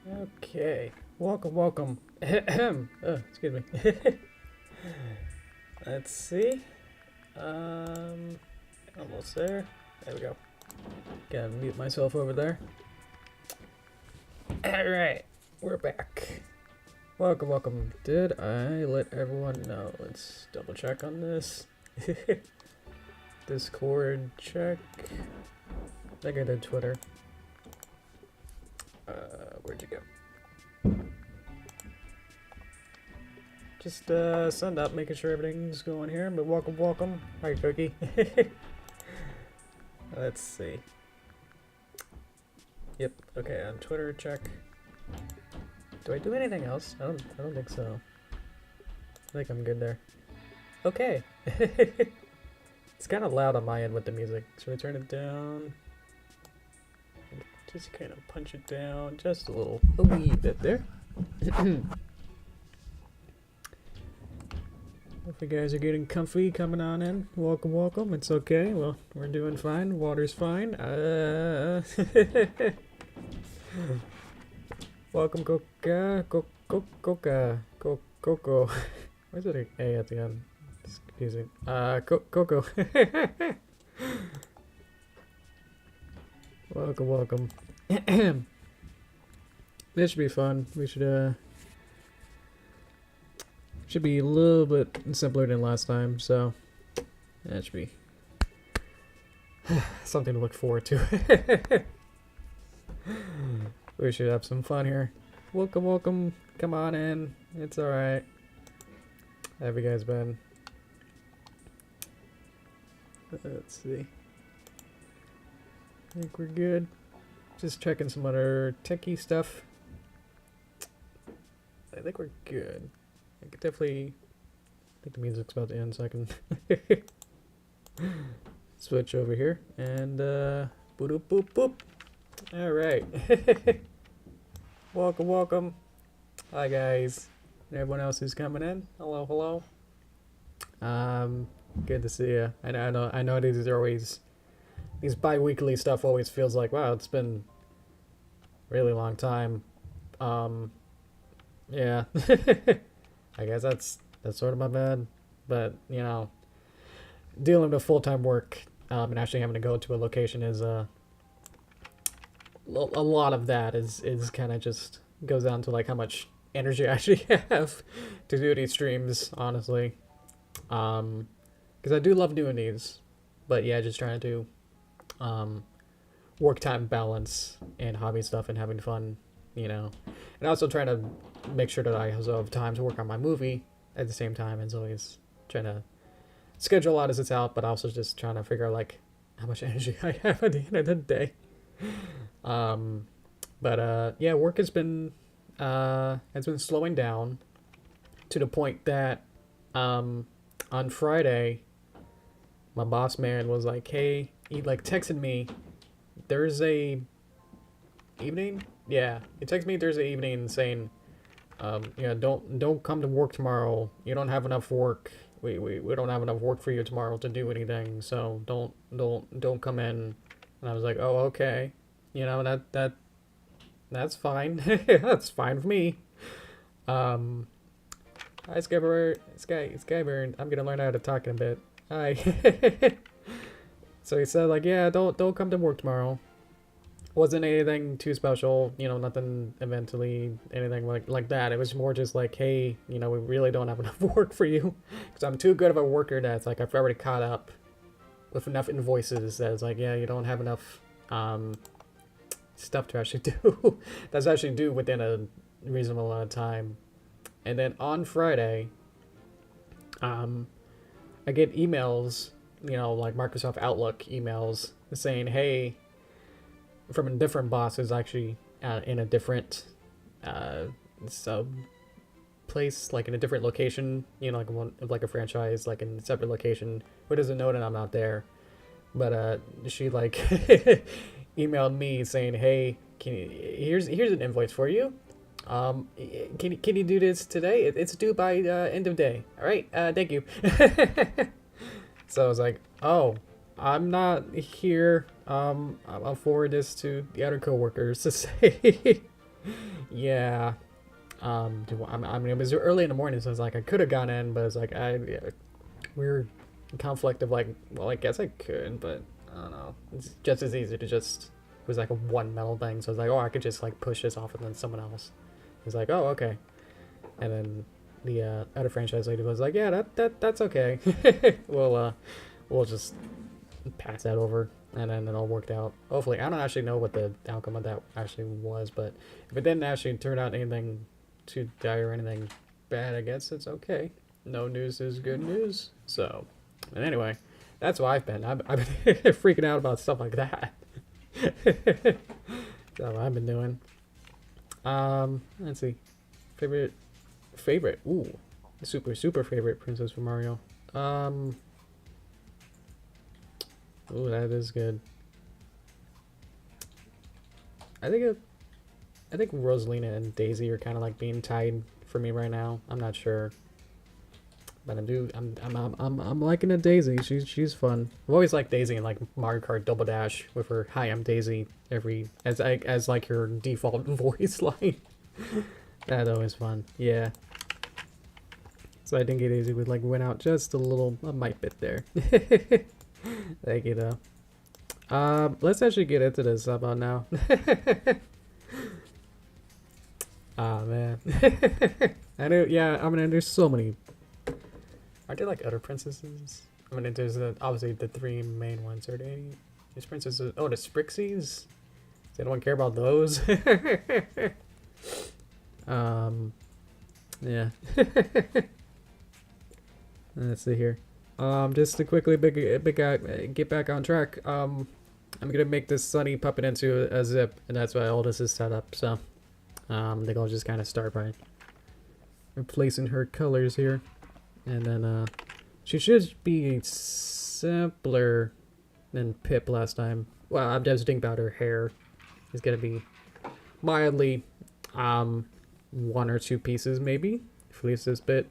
Okay, welcome. Oh, excuse me. Let's see. Almost there. There we go. Gotta mute myself over there. Alright, we're back. Welcome. Did I let everyone know? Let's double check on this. Discord check. I think I did Twitter. Where'd you go? Just send up, making sure everything's going here. But welcome. Hi, Cookie. Let's see. Yep. Okay, on Twitter check. Do I do anything else? I don't think so. I think I'm good there. Okay. It's kind of loud on my end with the music. Should I turn it down? Just kind of punch it down just a wee bit there. If you guys are getting comfy, coming on in, welcome. It's okay. Well, we're doing fine. Water's fine. Welcome, Coco. Where's it an A at the end? It's confusing. Coco. Welcome. This should be fun. We should be a little bit simpler than last time, so that should be something to look forward to. We should have some fun here. Welcome. Come on in. It's alright. How have you guys been? Let's see. I think we're good. Just checking some other techie stuff. I think we're good. I could definitely... I think the music's about to end, so I can switch over here. And, boop. Alright. Welcome. Hi, guys. And everyone else who's coming in. Hello. Good to see you. I know these are always... These bi-weekly stuff always feels like, wow, it's been a really long time. Yeah. I guess that's sort of my bad. But, you know, dealing with full-time work and actually having to go to a location is a lot of that is kind of just goes down to like how much energy I actually have to do these streams, honestly. Because I do love doing these. But yeah, just trying to do work time balance and hobby stuff and having fun, you know, and also trying to make sure that I also have time to work on my movie at the same time. As always, trying to schedule a lot as it's out, but also just trying to figure out like how much energy I have at the end of the day. Yeah, work has been slowing down to the point that on Friday my boss man was like, hey, he like texted me Thursday evening. Yeah, he texted me Thursday evening saying, yeah, don't come to work tomorrow. You don't have enough work. We don't have enough work for you tomorrow to do anything. So don't come in. And I was like, oh, okay. You know, that's fine. That's fine for me. Hi, Skyburn. I'm gonna learn how to talk in a bit. Hi. So he said, like, yeah, don't come to work tomorrow. Wasn't anything too special, you know, nothing eventually, anything like that. It was more just like, hey, you know, we really don't have enough work for you. Because I'm too good of a worker that it's like I've already caught up with enough invoices that it's like, yeah, you don't have enough stuff to actually do. That's actually due within a reasonable amount of time. And then on Friday, I get emails, you know, like Microsoft Outlook emails saying, hey, from a different boss who's actually in a different sub place, like in a different location, you know, like a franchise, like in a separate location, who doesn't know that I'm not there. But she like emailed me saying, hey, here's an invoice for you. Can you do this today? It's due by end of day. All right, thank you. So I was like, oh, I'm not here. I'll forward this to the other coworkers to say, Yeah. I mean, it was early in the morning, so it's like I could have gone in, but it's like yeah, weird conflict of like, well, I guess I could, but I don't know. It's just as easy to just, it was like a one metal thing, so I was like, oh, I could just like push this off and then someone else. It's like, oh, okay. And then the other franchise lady was like, yeah, that's okay. We'll just pass that over, and then it all worked out. Hopefully, I don't actually know what the outcome of that actually was, but if it didn't actually turn out anything too dire or anything bad, I guess it's okay. No news is good news. So, and anyway, that's what I've been. I've been freaking out about stuff like that. That's what I've been doing. Let's see. Favorite. Ooh, super favorite princess from Mario. Ooh, that is good. I think Rosalina and Daisy are kind of like being tied for me right now. I'm not sure, but I'm liking a Daisy. She's fun. I've always liked Daisy in like Mario Kart Double Dash with her "Hi, I'm Daisy" as like your default voice line. That's always fun. Yeah. So I think Daisy would like win out just a mite bit there. Thank you though. Let's actually get into this. How about now? Ah, man. I know, yeah, I mean, there's so many. Are there like other princesses? I mean, there's obviously the three main ones. Are there any? These princesses? Oh, the Sprixies? Does anyone care about those? Yeah. Let's see here. Just to quickly get back on track. I'm gonna make this Sunny puppet into a Zipp, and that's why all this is set up. So, I think I'll just kind of start by replacing her colors here, and then she should be simpler than Pip last time. Well, I'm just thinking about her hair. It's gonna be mildly, one or two pieces maybe, at least this bit.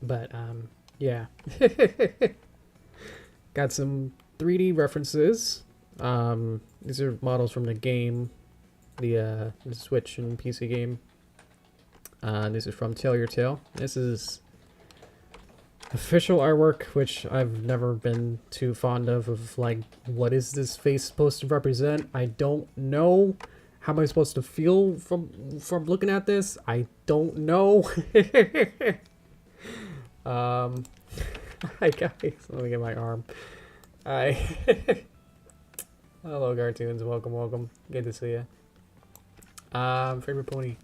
But yeah. Got some 3D references. These are models from the game, the Switch and PC game. This is from Tell Your Tale. This is official artwork, which I've never been too fond of like, what is this face supposed to represent? I don't know. How am I supposed to feel from looking at this? I don't know. Hi guys, let me get my arm. Hi. Hello cartoons, welcome. Good to see you. Favorite pony.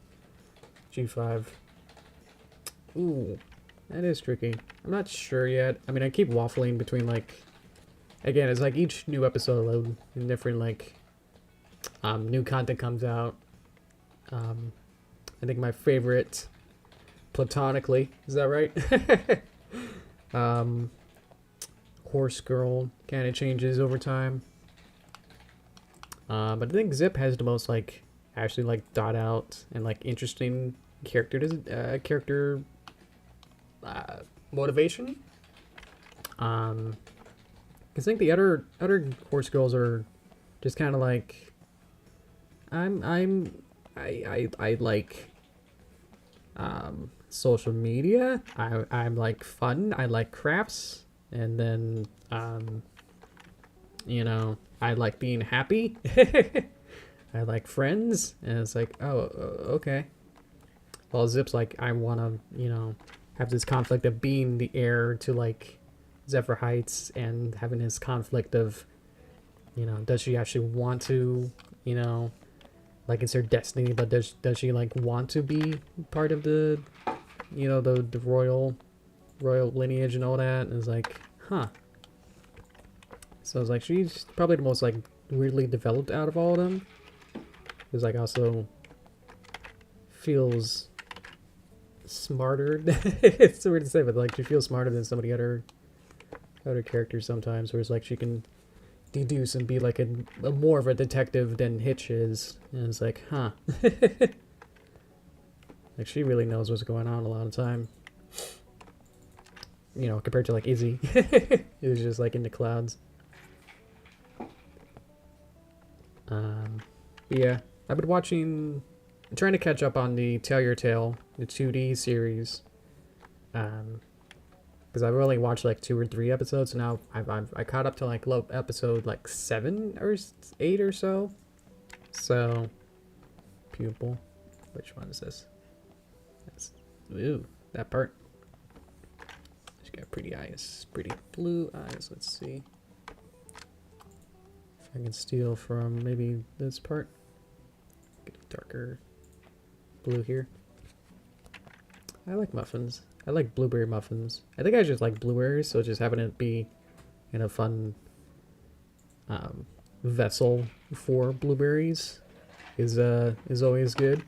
G5. Ooh, that is tricky. I'm not sure yet. I mean, I keep waffling between like, again, it's like each new episode different like new content comes out. I think my favorite platonically, is that right? Horse Girl kind of changes over time. But I think Zipp has the most like actually like thought out and like interesting character motivation. I think the other Horse Girls are just kind of like I like social media. I'm like fun. I like crafts, and then you know, I like being happy. I like friends, and it's like, oh, okay. Well, Zipp's like, I want to, you know, have this conflict of being the heir to like Zephyr Heights, and having this conflict of, you know, does she actually want to, you know, like it's her destiny, but does she like want to be part of the, you know, the royal lineage and all that? And it's like, huh. So it's like she's probably the most like weirdly developed out of all of them. It's like also feels smarter. It's so weird to say, but like she feels smarter than some of the other characters sometimes, where it's like she can deduce and be like a more of a detective than Hitch is, and it's like, huh. Like she really knows what's going on a lot of the time, you know, compared to like Izzy. Who's just like in the clouds. Yeah, I've been watching I'm trying to catch up on the Tell Your Tale, the 2D series. Because I've only watched like 2 or 3 episodes, so now I caught up to like episode like 7 or 8 or so. So, pupil. Which one is this? That's, ooh, that part. She's got pretty eyes, pretty blue eyes. Let's see if I can steal from maybe this part. Get a darker blue here. I like muffins. I like blueberry muffins. I think I just like blueberries, so just having it be in a fun vessel for blueberries is always good.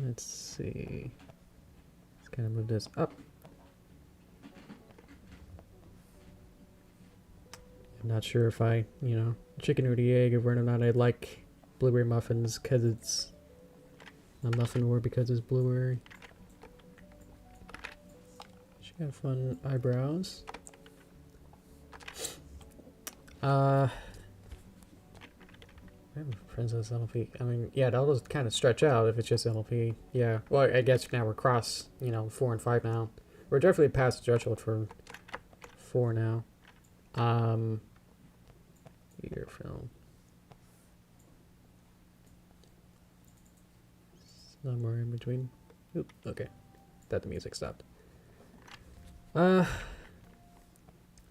Let's see. Let's kind of move this up. I'm not sure if I, you know, chicken or the egg, or whether or not I like blueberry muffins because it's a muffin or because it's blueberry. She got fun eyebrows. Princess LP. I mean, yeah, that'll just kind of stretch out if it's just LP. Yeah. Well, I guess now we're cross, you know, 4 and 5 now. We're definitely past the threshold for 4 now. Year film. Somewhere in between. Oop, okay. Thought the music stopped. I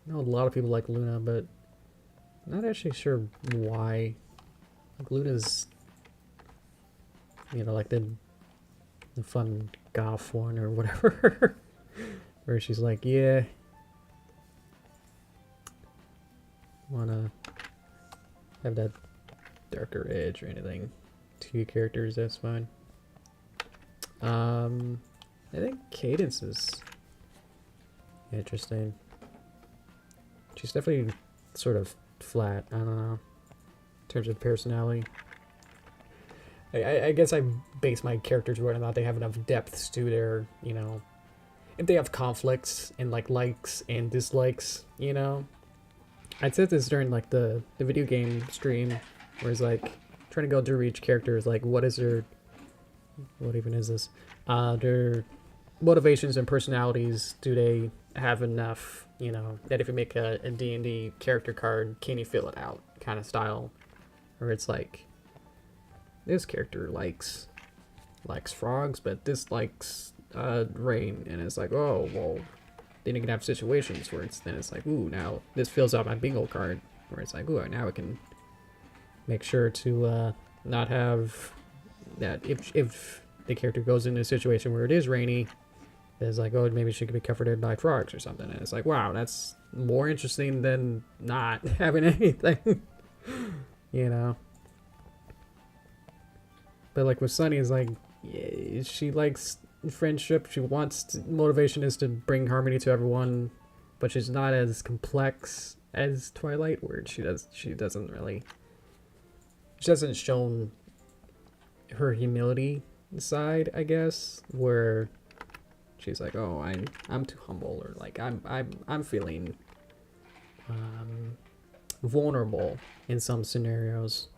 know a lot of people like Luna, but not actually sure why. Like Luna's, you know, like the fun goth one or whatever. Where she's like, yeah, wanna have that darker edge or anything. 2 characters, that's fine. I think Cadence is interesting. She's definitely sort of flat, I don't know, in terms of personality. I guess I base my characters whether or not they have enough depths to their, you know, if they have conflicts and like likes and dislikes, you know. I said this during like the video game stream, where it's like trying to go through each character is like, what is their, what even is this? Their motivations and personalities, do they have enough, you know, that if you make a D&D character card, can you fill it out kind of style? Or it's like, this character likes frogs, but dislikes rain, and it's like, oh, well, then you can have situations where it's like, ooh, now this fills out my bingo card, where it's like, ooh, now I can make sure to not have that if the character goes into a situation where it is rainy, it's like, oh, maybe she could be covered by frogs or something, and it's like, wow, that's more interesting than not having anything. You know. But like with Sunny, is like, yeah, she likes friendship. She wants motivation is to bring harmony to everyone, but she's not as complex as Twilight, where she doesn't shown her humility side, I guess, where she's like, oh, I'm too humble, or like I'm feeling vulnerable in some scenarios,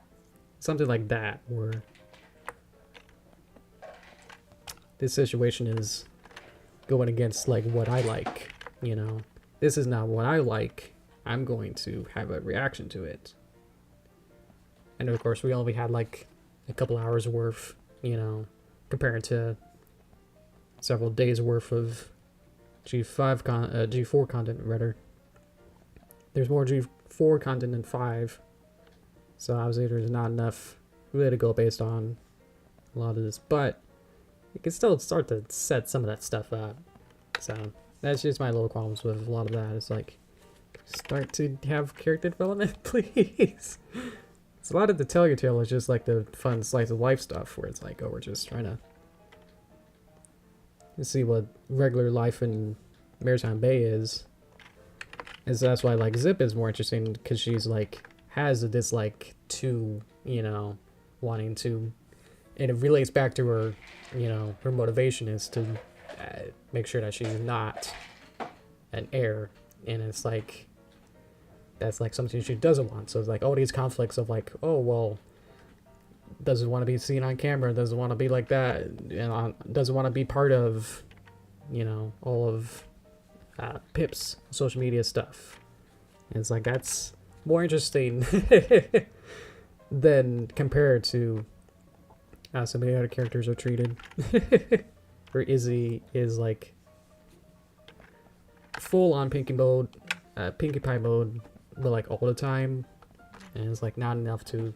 something like that, where this situation is going against like what I like, you know. This is not what I like. I'm going to have a reaction to it. And of course, we only had like a couple hours worth, you know, compared to several days worth of G4 content, rather. There's more G4 content than 5, so obviously there's not enough really to go based on a lot of this, but you can still start to set some of that stuff up. So that's just my little qualms with a lot of that. It's like, start to have character development, please. It's a lot of the Tell Your Tale is just like the fun slice of life stuff, where it's like, oh, we're just trying to see what regular life in Maritime Bay is. And so that's why like Zipp is more interesting, because she's like has a dislike to, you know, wanting to, and it relates back to her, you know, her motivation is to make sure that she's not an heir. And it's like, that's like something she doesn't want. So it's like all these conflicts of like, oh well, doesn't want to be seen on camera, doesn't want to be like that, and doesn't want to be part of, you know, all of Pip's social media stuff. And it's like that's more interesting than compared to how some of the other characters are treated. Where Izzy is like full on Pinkie Pie mode, but like all the time, and it's like not enough to.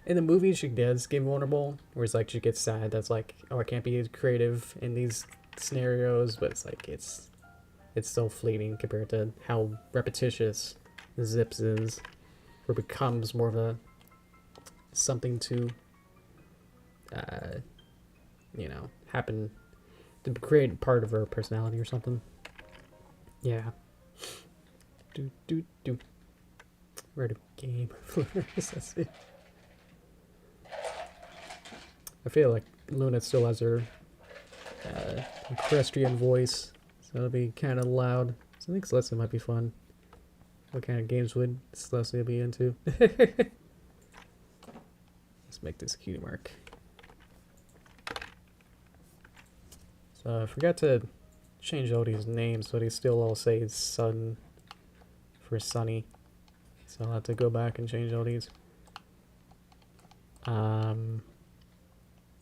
In the movie, she does get vulnerable, where it's like she gets sad. That's like, oh, I can't be creative in these scenarios, but it's like it's so fleeting compared to how repetitious Zips is, where it becomes more of a something to, you know, happen to create part of her personality or something. Yeah. Where to game? That's it. I feel like Luna still has her equestrian voice, so it'll be kind of loud. So I think Celestia might be fun. What kind of games would Celestia be into? Let's make this cutie mark. So I forgot to change all these names, so they still all say Sun for Sunny. So I'll have to go back and change all these.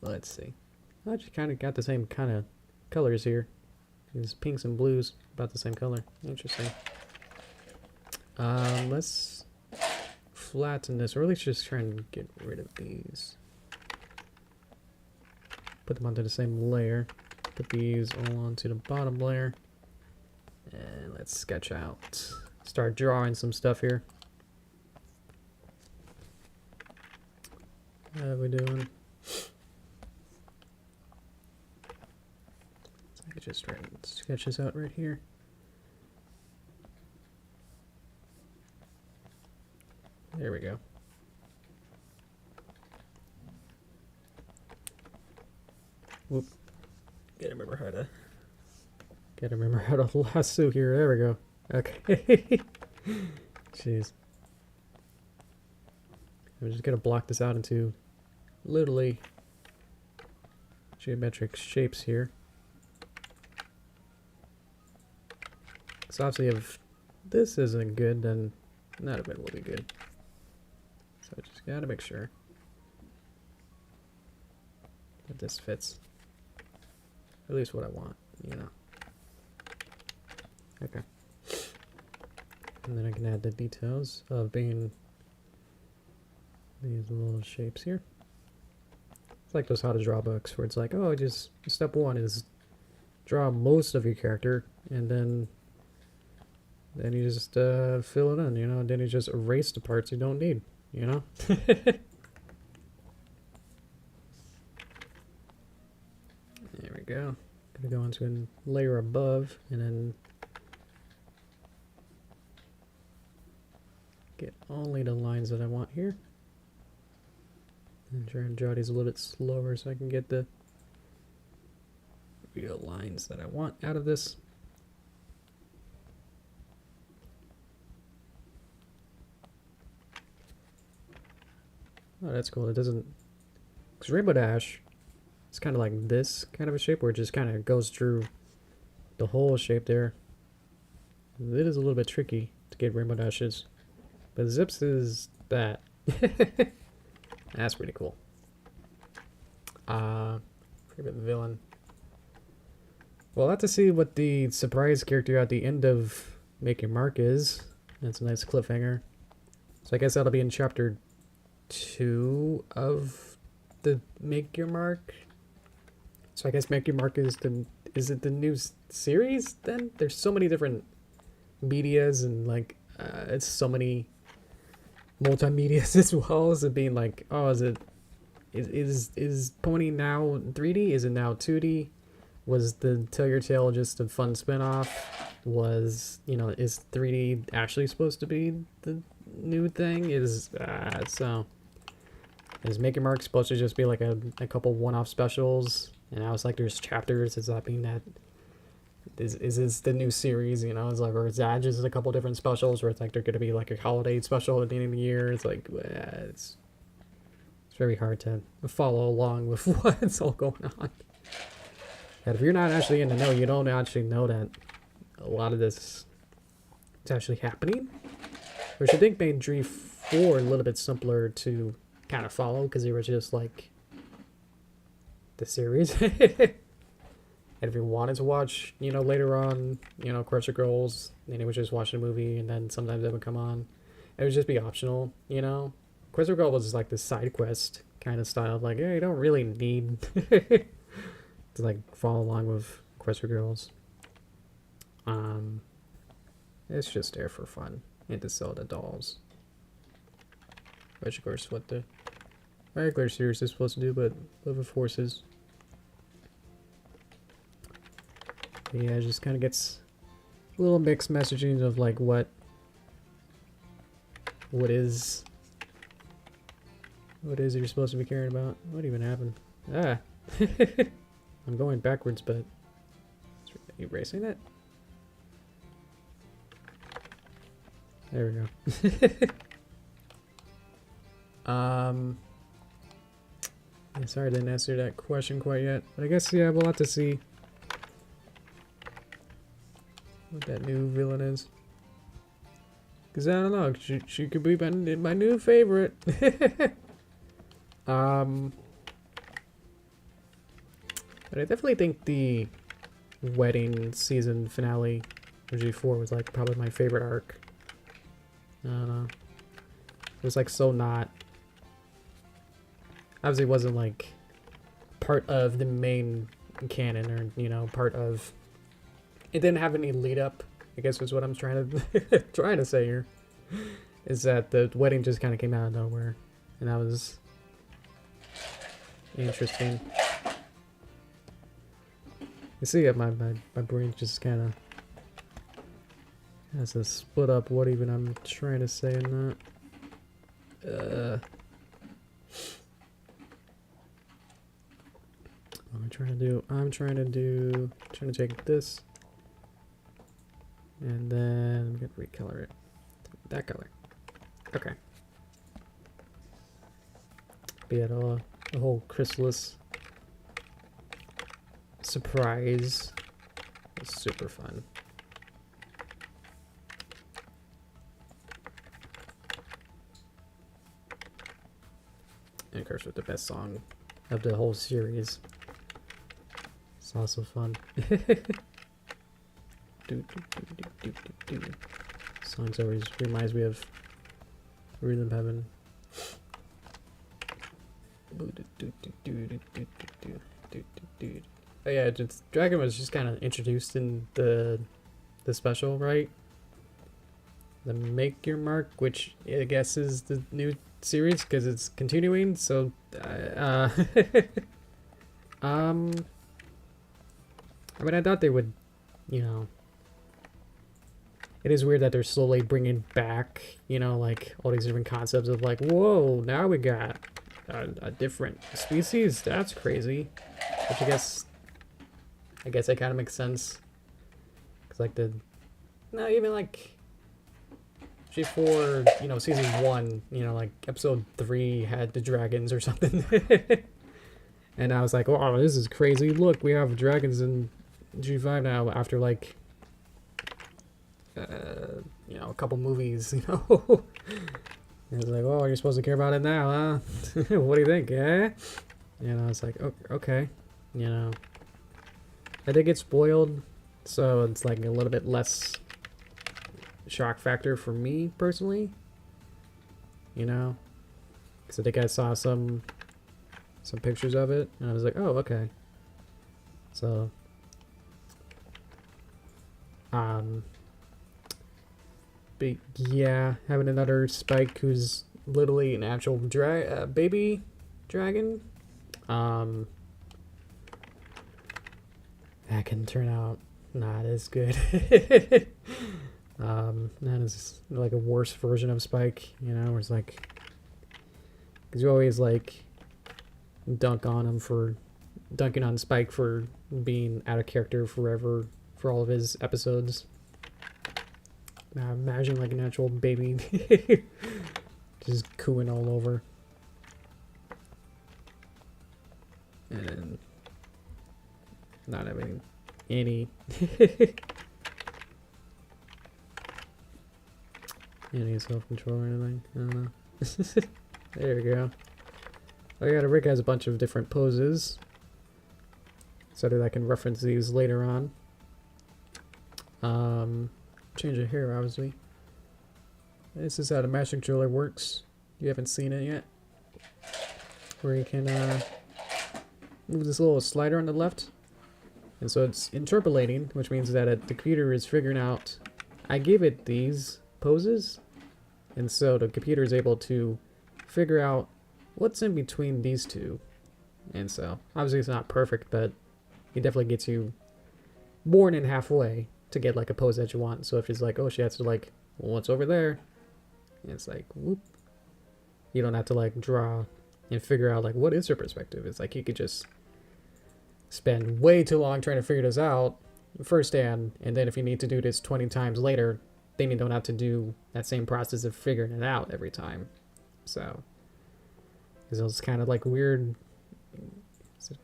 Let's see. I actually kind of got the same kind of colors here. These pinks and blues, about the same color. Interesting. Let's flatten this, or at least just try and get rid of these. Put them onto the same layer. Put these all onto the bottom layer. And let's sketch out. Start drawing some stuff here. How are we doing? I could just sketch this out right here. There we go. Whoop. Gotta remember how to lasso here. There we go. Okay. Jeez. I'm just gonna block this out into literally geometric shapes here. So obviously if this isn't good, then none of it will be good. So I just gotta make sure that this fits. At least what I want, you know. Okay. And then I can add the details of being these little shapes here. It's like those how to draw books where it's like, oh, just step one is draw most of your character, and then you just fill it in, you know, and then you just erase the parts you don't need, you know. There we go. Gonna go into a layer above and then get only the lines that I want here. And try and draw these a little bit slower so I can get the real lines that I want out of this. Oh, that's cool. It doesn't... Because Rainbow Dash, it's kind of like this kind of a shape where it just kind of goes through the whole shape there. It is a little bit tricky to get Rainbow Dashes. But Zips is that. That's pretty cool. Favorite villain. Well, I'll have to see what the surprise character at the end of Make Your Mark is. That's a nice cliffhanger. So I guess that'll be in chapter 2 of the Make Your Mark. So I guess Make Your Mark is it the new series then? There's so many different medias and like it's so many multimedias as well as it being like, oh, is Pony now 3D? Is it now 2D? Was the Tell Your Tale just a fun spin-off? Was, you know, is 3D actually supposed to be the new thing? Is Make Your Mark supposed to just be like a couple one-off specials? And I was like, there's chapters. Does that mean that is this the new series? You know, it's like, or is that just a couple different specials, or it's like they're gonna be like a holiday special at the end of the year? It's like, it's very hard to follow along with what's all going on. And if you're not actually in the know, you don't actually know that a lot of this is actually happening. Which I think made Dream 4 a little bit simpler to kind of follow, because they were just like the series. And if you wanted to watch, you know, later on, you know, Crusher Girls, then it was just watch the movie, and then sometimes it would come on. It would just be optional, you know? Crusher Girl was just like this side quest kind of style, like, hey, you don't really need to like follow along with Crusher Girls. It's just there for fun and to sell the dolls. Which of course what the regular series is supposed to do, but Love of Forces. Yeah, it just kind of gets a little mixed messaging of like what is you're supposed to be caring about. What even happened? Ah, I'm going backwards, but erasing it. There we go. Yeah, sorry I didn't answer that question quite yet, but I guess yeah, we'll have to see what that new villain is. Cause I don't know, she could be my new favorite. But I definitely think the wedding season finale of G4 was like probably my favorite arc. I don't know. It was like so not. Obviously, it wasn't like part of the main canon, or you know, part of. It didn't have any lead up. I guess was what I'm trying to say here. Is that the wedding just kind of came out of nowhere, and that was interesting. You see, my brain just kind of has to split up what even I'm trying to say in that. What am I trying to do? I'm trying to take this, and then I'm gonna recolor it. That color. Okay. But yeah, the whole chrysalis surprise was super fun. And of course with the best song of the whole series. It's also fun. Songs always reminds me of Rhythm Heaven. Oh yeah, Dragon was just kind of introduced in the special, right? The Make Your Mark, which I guess is the new series because it's continuing. So, I mean, I thought they would, you know. It is weird that they're slowly bringing back, you know, like all these different concepts of like, whoa, now we got a different species. That's crazy. Which I guess that kind of makes sense. Cause like even like G4, you know, season 1, you know, like episode 3 had the dragons or something. And I was like, oh, this is crazy. Look, we have dragons in G5 now after like, you know, a couple movies, you know. And it's like, oh, you're supposed to care about it now, huh? What do you think, eh? You know, it's like, oh, okay, you know. I did get spoiled, so it's like a little bit less shock factor for me personally. You know, because I think I saw some pictures of it, and I was like, oh, okay. So, but yeah, having another Spike who's literally an actual baby dragon, that can turn out not as good. That is like a worse version of Spike, you know, where it's like, because you always like dunking on Spike for being out of character forever, for all of his episodes. Now imagine like an actual baby just cooing all over. And not having any any self-control or anything. I don't know. There we go. I got Rick has a bunch of different poses, so that I can reference these later on. Change it here, obviously. This is how the magic driller works. You haven't seen it yet. Where you can move this little slider on the left. And so it's interpolating, which means that the computer is figuring out, I gave it these poses, and so the computer is able to figure out what's in between these two. And so, obviously it's not perfect, but it definitely gets you more than halfway to get like a pose that you want. So if it's like, oh, she has to like, well, what's over there? And it's like, whoop. You don't have to like draw and figure out like what is her perspective. It's like you could just spend way too long trying to figure this out firsthand, and then if you need to do this 20 times later, then you don't have to do that same process of figuring it out every time. So, because it's kind of like weird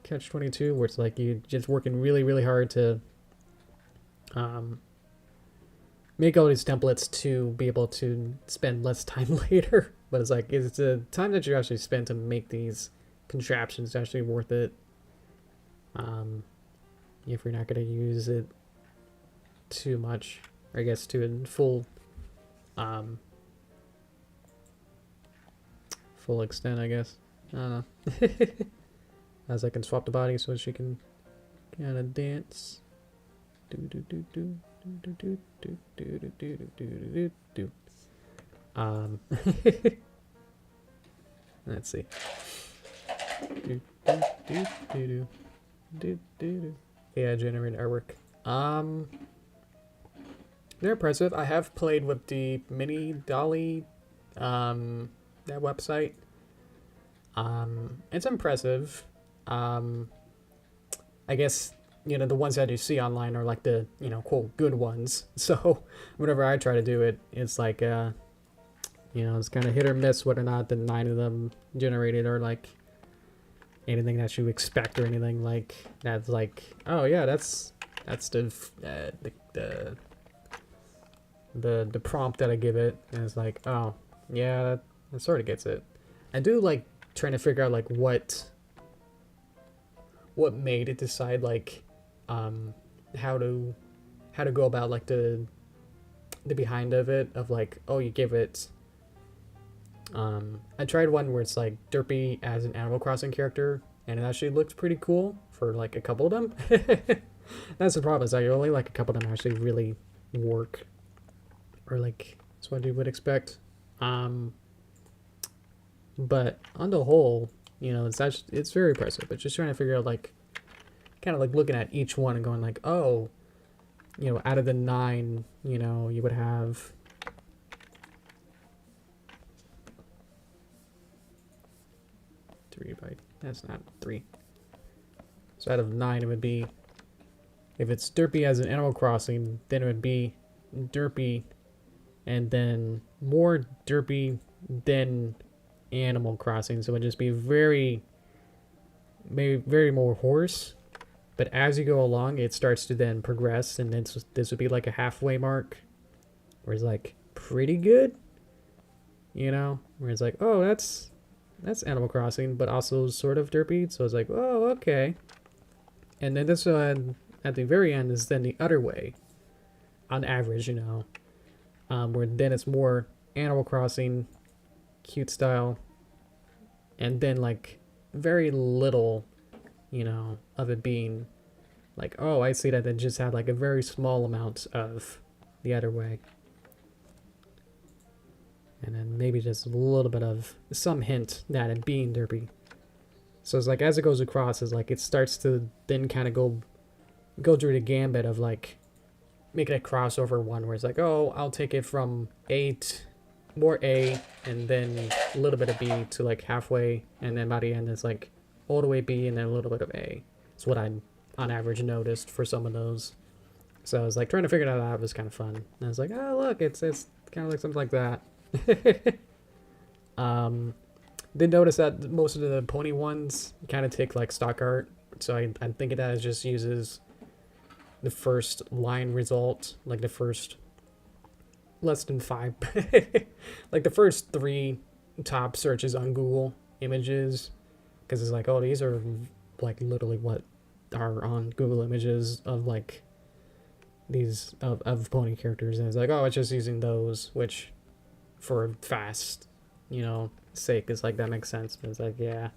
catch-22 where it's like you're just working really, really hard to make all these templates to be able to spend less time later. But it's like, is the time that you actually spend to make these contraptions actually worth it? If you're not going to use it too much, or I guess to a full full extent, I guess. I don't know. As I can swap the body so she can kind of dance. Do do do do do do do do do do do do do. Let's see. Do do do do do do do. Yeah, generate artwork. They're impressive. I have played with the mini dolly, that website. It's impressive. I guess, you know, the ones that you see online are like the, you know, quote, good ones. So whenever I try to do it, it's like, you know, it's kind of hit or miss whether or not the 9 of them generated are like anything that you expect or anything like that's like, oh yeah, that's the prompt that I give it, and it's like, oh yeah, that sort of gets it. I do like trying to figure out like what made it decide like how to go about like the behind of it, of like, oh, you give it I tried one where it's like Derpy as an Animal Crossing character, and it actually looked pretty cool for like a couple of them. That's the problem, is that only like a couple of them actually really work, or like that's what you would expect. But on the whole, you know, it's very impressive. But just trying to figure out like, kind of like looking at each one and going like, oh, you know, out of the 9, you know, you would have 3 by, that's not 3. So out of 9, it would be, if it's Derpy as an Animal Crossing, then it would be Derpy, and then more Derpy than Animal Crossing. So it would just be very more horse. But as you go along, it starts to then progress, and then this would be like a halfway mark, where it's like pretty good, you know, where it's like, oh, that's Animal Crossing, but also sort of Derpy. So it's like, oh, okay. And then this one at the very end is then the other way, on average, you know, where then it's more Animal Crossing, cute style, and then like very little, you know, of it being like, oh, I see that it just had like a very small amount of the other way. And then maybe just a little bit of some hint that it being Derpy. So it's like, as it goes across, it's like it starts to then kind of go through the gambit of like making a crossover one where it's like, oh, I'll take it from more A, and then a little bit of B to like halfway, and then by the end it's like all the way B and then a little bit of A. It's what I on average noticed for some of those. So I was like trying to figure that out. It was kind of fun. And I was like, oh look, it's kind of like something like that. Did notice that most of the pony ones kind of take like stock art. So I'm thinking that it just uses the first line result, like the first less than 5, like the first 3 top searches on Google Images, because it's like, oh, these are like literally what are on Google Images of like these of pony characters, and it's like, oh, it's just using those, which for fast, you know, sake is like, that makes sense. But it's like, yeah,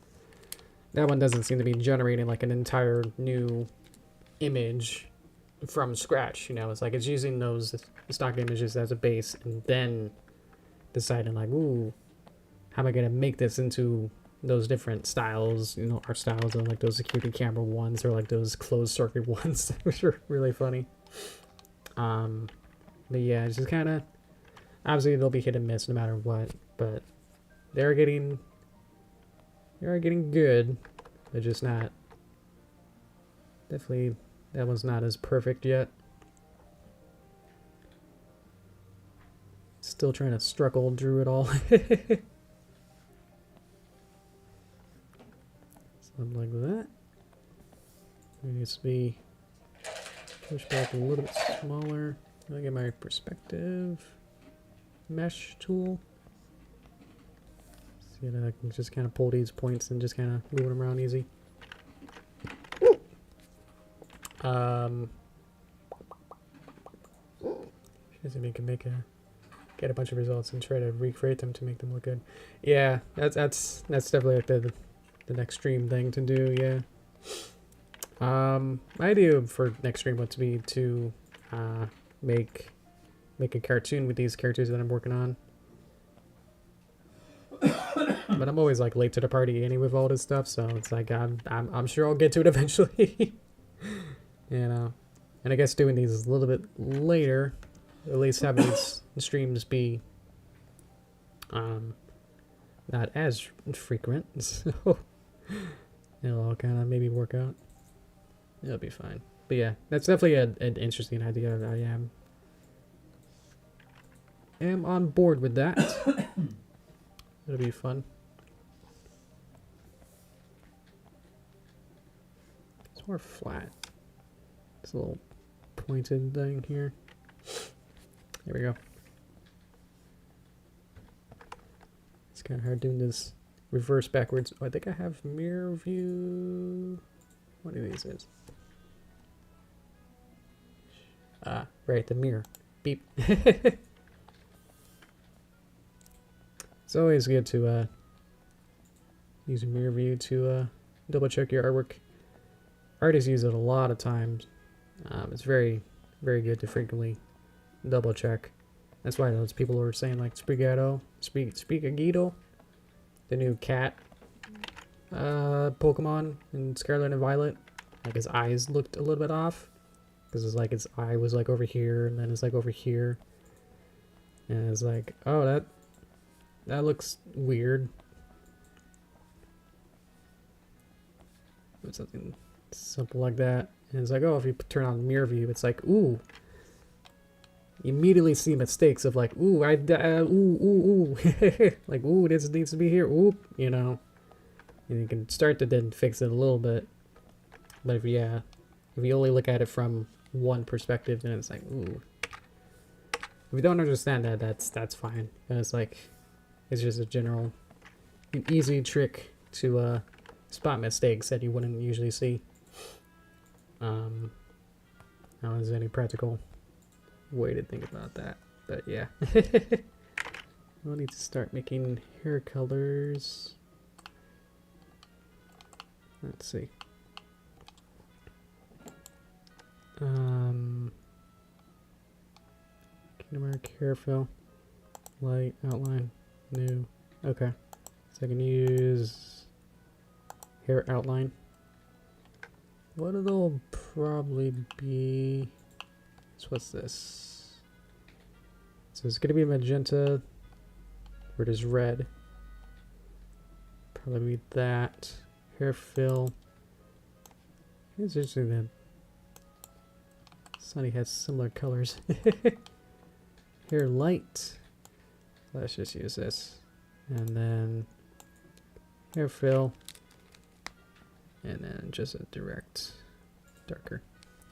that one doesn't seem to be generating like an entire new image from scratch, you know. It's like it's using those stock images as a base and then deciding like, ooh, how am I gonna make this into those different styles, you know, art styles, and like those security camera ones or like those closed circuit ones, which are really funny. But yeah, it's just kind of, obviously they'll be hit and miss no matter what, but they're getting good. They're just not, definitely that one's not as perfect yet. Still trying to struggle through it all. Something like that. It needs to be pushed back a little bit smaller. I'll get my perspective mesh tool. See that I can just kind of pull these points and just kind of move them around easy. Should we can get a bunch of results and try to recreate them to make them look good. Yeah, that's definitely like the next stream thing to do. Yeah. My idea for next stream would be to make a cartoon with these characters that I'm working on. But I'm always like late to the party anyway with all this stuff, so it's like I'm sure I'll get to it eventually. You know, and I guess doing these a little bit later, at least having these streams be not as frequent, so it'll all kind of maybe work out. It'll be fine. But yeah, that's definitely an interesting idea. I am on board with that. It'll be fun. It's more flat. It's a little pointed thing here. There we go. It's kind of hard doing this reverse backwards. Oh, I think I have mirror view. One of these is. Ah, right, the mirror. Beep. It's always good to use a mirror view to double check your artwork. Artists use it a lot of times. It's very, very good to frequently double check. That's why those people are saying like Spaghetto, Spaghetto, the new cat Pokemon in Scarlet and Violet. Like his eyes looked a little bit off. Because it's like his eye was like over here and then it's like over here. And it's like, oh, that looks weird. Something simple like that. And it's like, oh, if you turn on mirror view, it's like, ooh. You immediately see mistakes of like, ooh, ooh. Like, ooh, this needs to be here. Ooh, you know. And you can start to then fix it a little bit. But if you only look at it from one perspective, then it's like, ooh. If you don't understand that, that's fine. And it's like, it's just a general, an easy trick to spot mistakes that you wouldn't usually see. I don't know if there's any practical way to think about that, but yeah. We'll need to start making hair colors. Let's see. Kingdom mark, hair fill, light, outline, new. Okay, so I can use hair outline. What it'll probably be. So what's this? So it's gonna be magenta. Where it is red. Probably that. Hair fill. It's interesting then. Sunny has similar colors. Here, light. Let's just use this. And then hair fill. And then just a direct darker.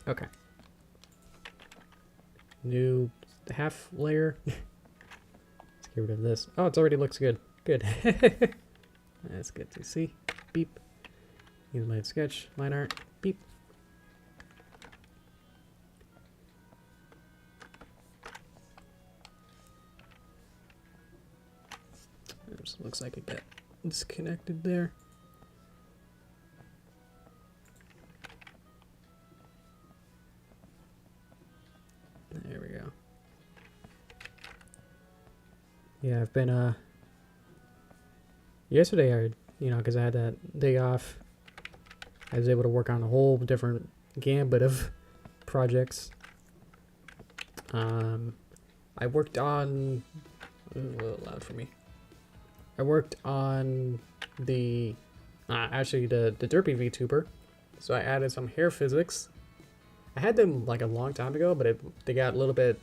Okay. New half layer. Let's get rid of this. Oh, it already looks good. Good. That's good to see. Beep. Use my sketch, line art. Beep. It just looks like it got disconnected there. There we go. Yeah, I've been, yesterday I, because I had that day off, I was able to work on a whole different gambit of projects. I worked on, a little loud for me. I worked on the, actually the Derpy VTuber. So I added some hair physics. I had them like a long time ago, but they got a little bit,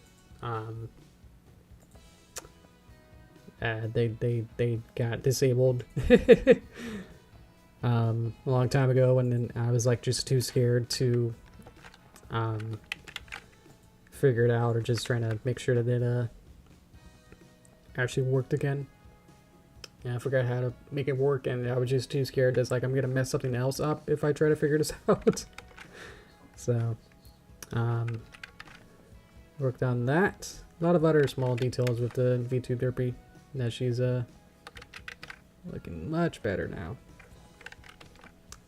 they got disabled a long time ago, and then I was like just too scared to figure it out, or just trying to make sure that it actually worked again. And I forgot how to make it work, and I was just too scared. It's like I'm gonna mess something else up if I try to figure this out. So worked on that. A lot of other small details with the V2 Derpy. Now she's looking much better now.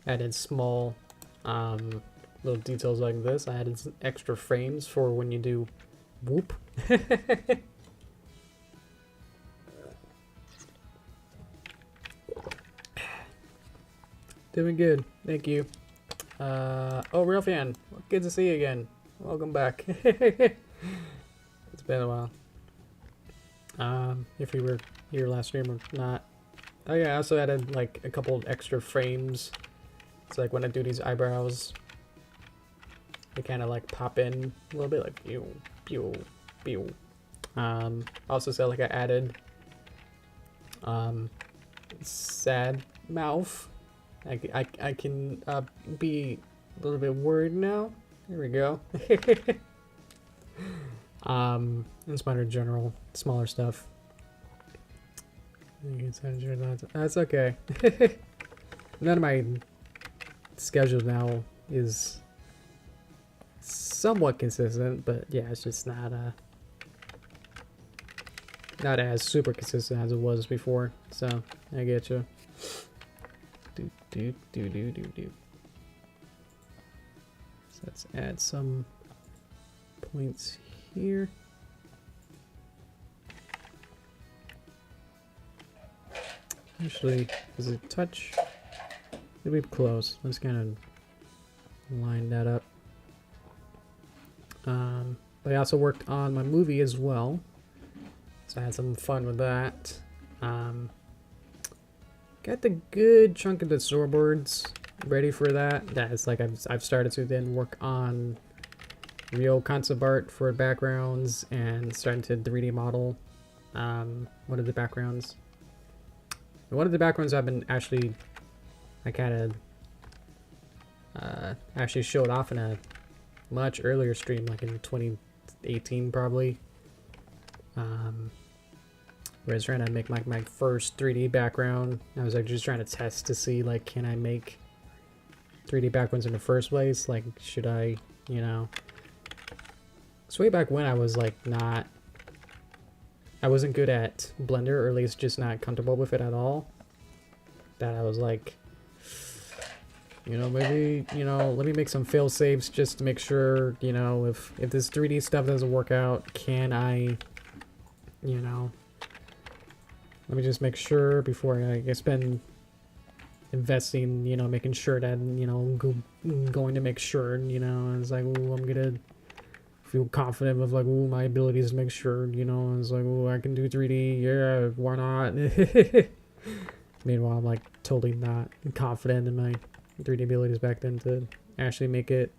Added small little details like this. I added some extra frames for when you do whoop. Doing good, thank you. Oh, real fan, good to see you again. Welcome back. It's been a while. If you were here last stream or not. Oh yeah, I also added like a couple extra frames. It's like when I do these eyebrows, they kind of like pop in a little bit, like pew, pew, pew. Also said like I added sad mouth. I can be a little bit worried now. Here we go. Inspired general, smaller stuff. That's okay. None of my schedule now is somewhat consistent, but yeah, it's just not as super consistent as it was before. So I get you. Do. So let's add some points here. Actually, does it touch? It'll be close. Let's kind of line that up. But I also worked on my movie as well, so I had some fun with that. Got the good chunk of the storyboards ready for that. That's like I've started to then work on real concept art for backgrounds and starting to 3D model one of the backgrounds. And one of the backgrounds I've been actually, I kind of actually showed off in a much earlier stream, like in 2018 probably. Where I was trying to make my first 3D background. I was like just trying to test to see like, can I make 3D backgrounds in the first place? Like, should I, it's way back when I was like I wasn't good at Blender, or at least just not comfortable with it at all. That I was like, maybe, let me make some fail safes just to make sure, if this 3D stuff doesn't work out, can I, let me just make sure before I spend investing, making sure that, going to make sure, it's like, ooh, I'm gonna feel confident with like, ooh, my abilities to make sure, it's like, ooh, I can do 3D, yeah, why not? Meanwhile, I'm like totally not confident in my 3D abilities back then to actually make it.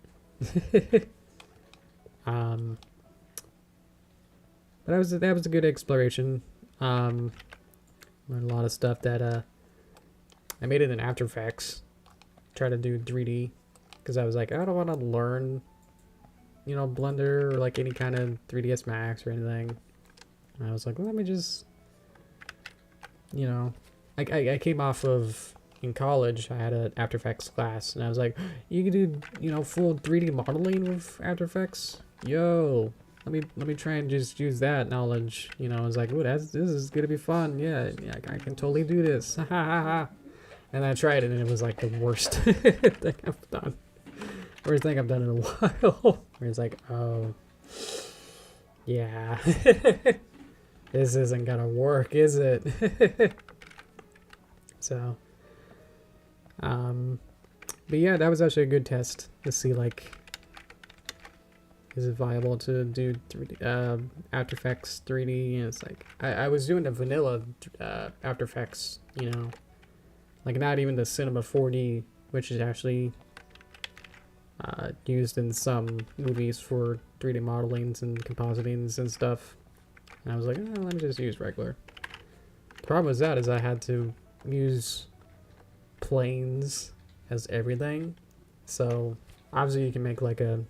But that was a good exploration. Learned a lot of stuff that I made it in After Effects. Try to do 3D because I was like, I don't want to learn, you know, Blender or like any kind of 3ds Max or anything. And I was like, well, let me just, you know, I came off of, in college I had an After Effects class, and I was like, you can do, you know, full 3D modeling with After Effects. Yo, let me try and just use that knowledge. You know, I was like, ooh, this is gonna be fun. Yeah, I can totally do this. Ha ha ha. And I tried it, and it was like the worst thing I've done. Worst thing I've done in a while. Where it's like, oh, yeah, this isn't gonna work, is it? So, but yeah, that was actually a good test to see, like, is it viable to do 3D, After Effects 3D? And it's like, I was doing the vanilla After Effects, you know, like not even the Cinema 4D, which is actually used in some movies for 3D modelings and compositings and stuff. And I was like, oh, let me just use regular. The problem with that is I had to use planes as everything. So obviously you can make like a,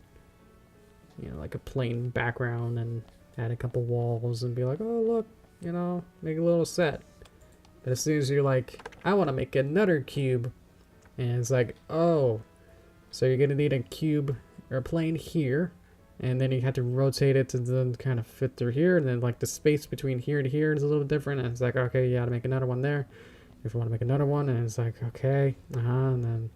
you know, like a plain background and add a couple walls and be like, oh look, you know, make a little set. But as soon as you're like, I want to make another cube, and it's like, oh, so you're gonna need a cube or a plane here, and then you have to rotate it to then kind of fit through here, and then like the space between here and here is a little different, and it's like, okay, you gotta make another one there if you want to make another one, and it's like, okay, and then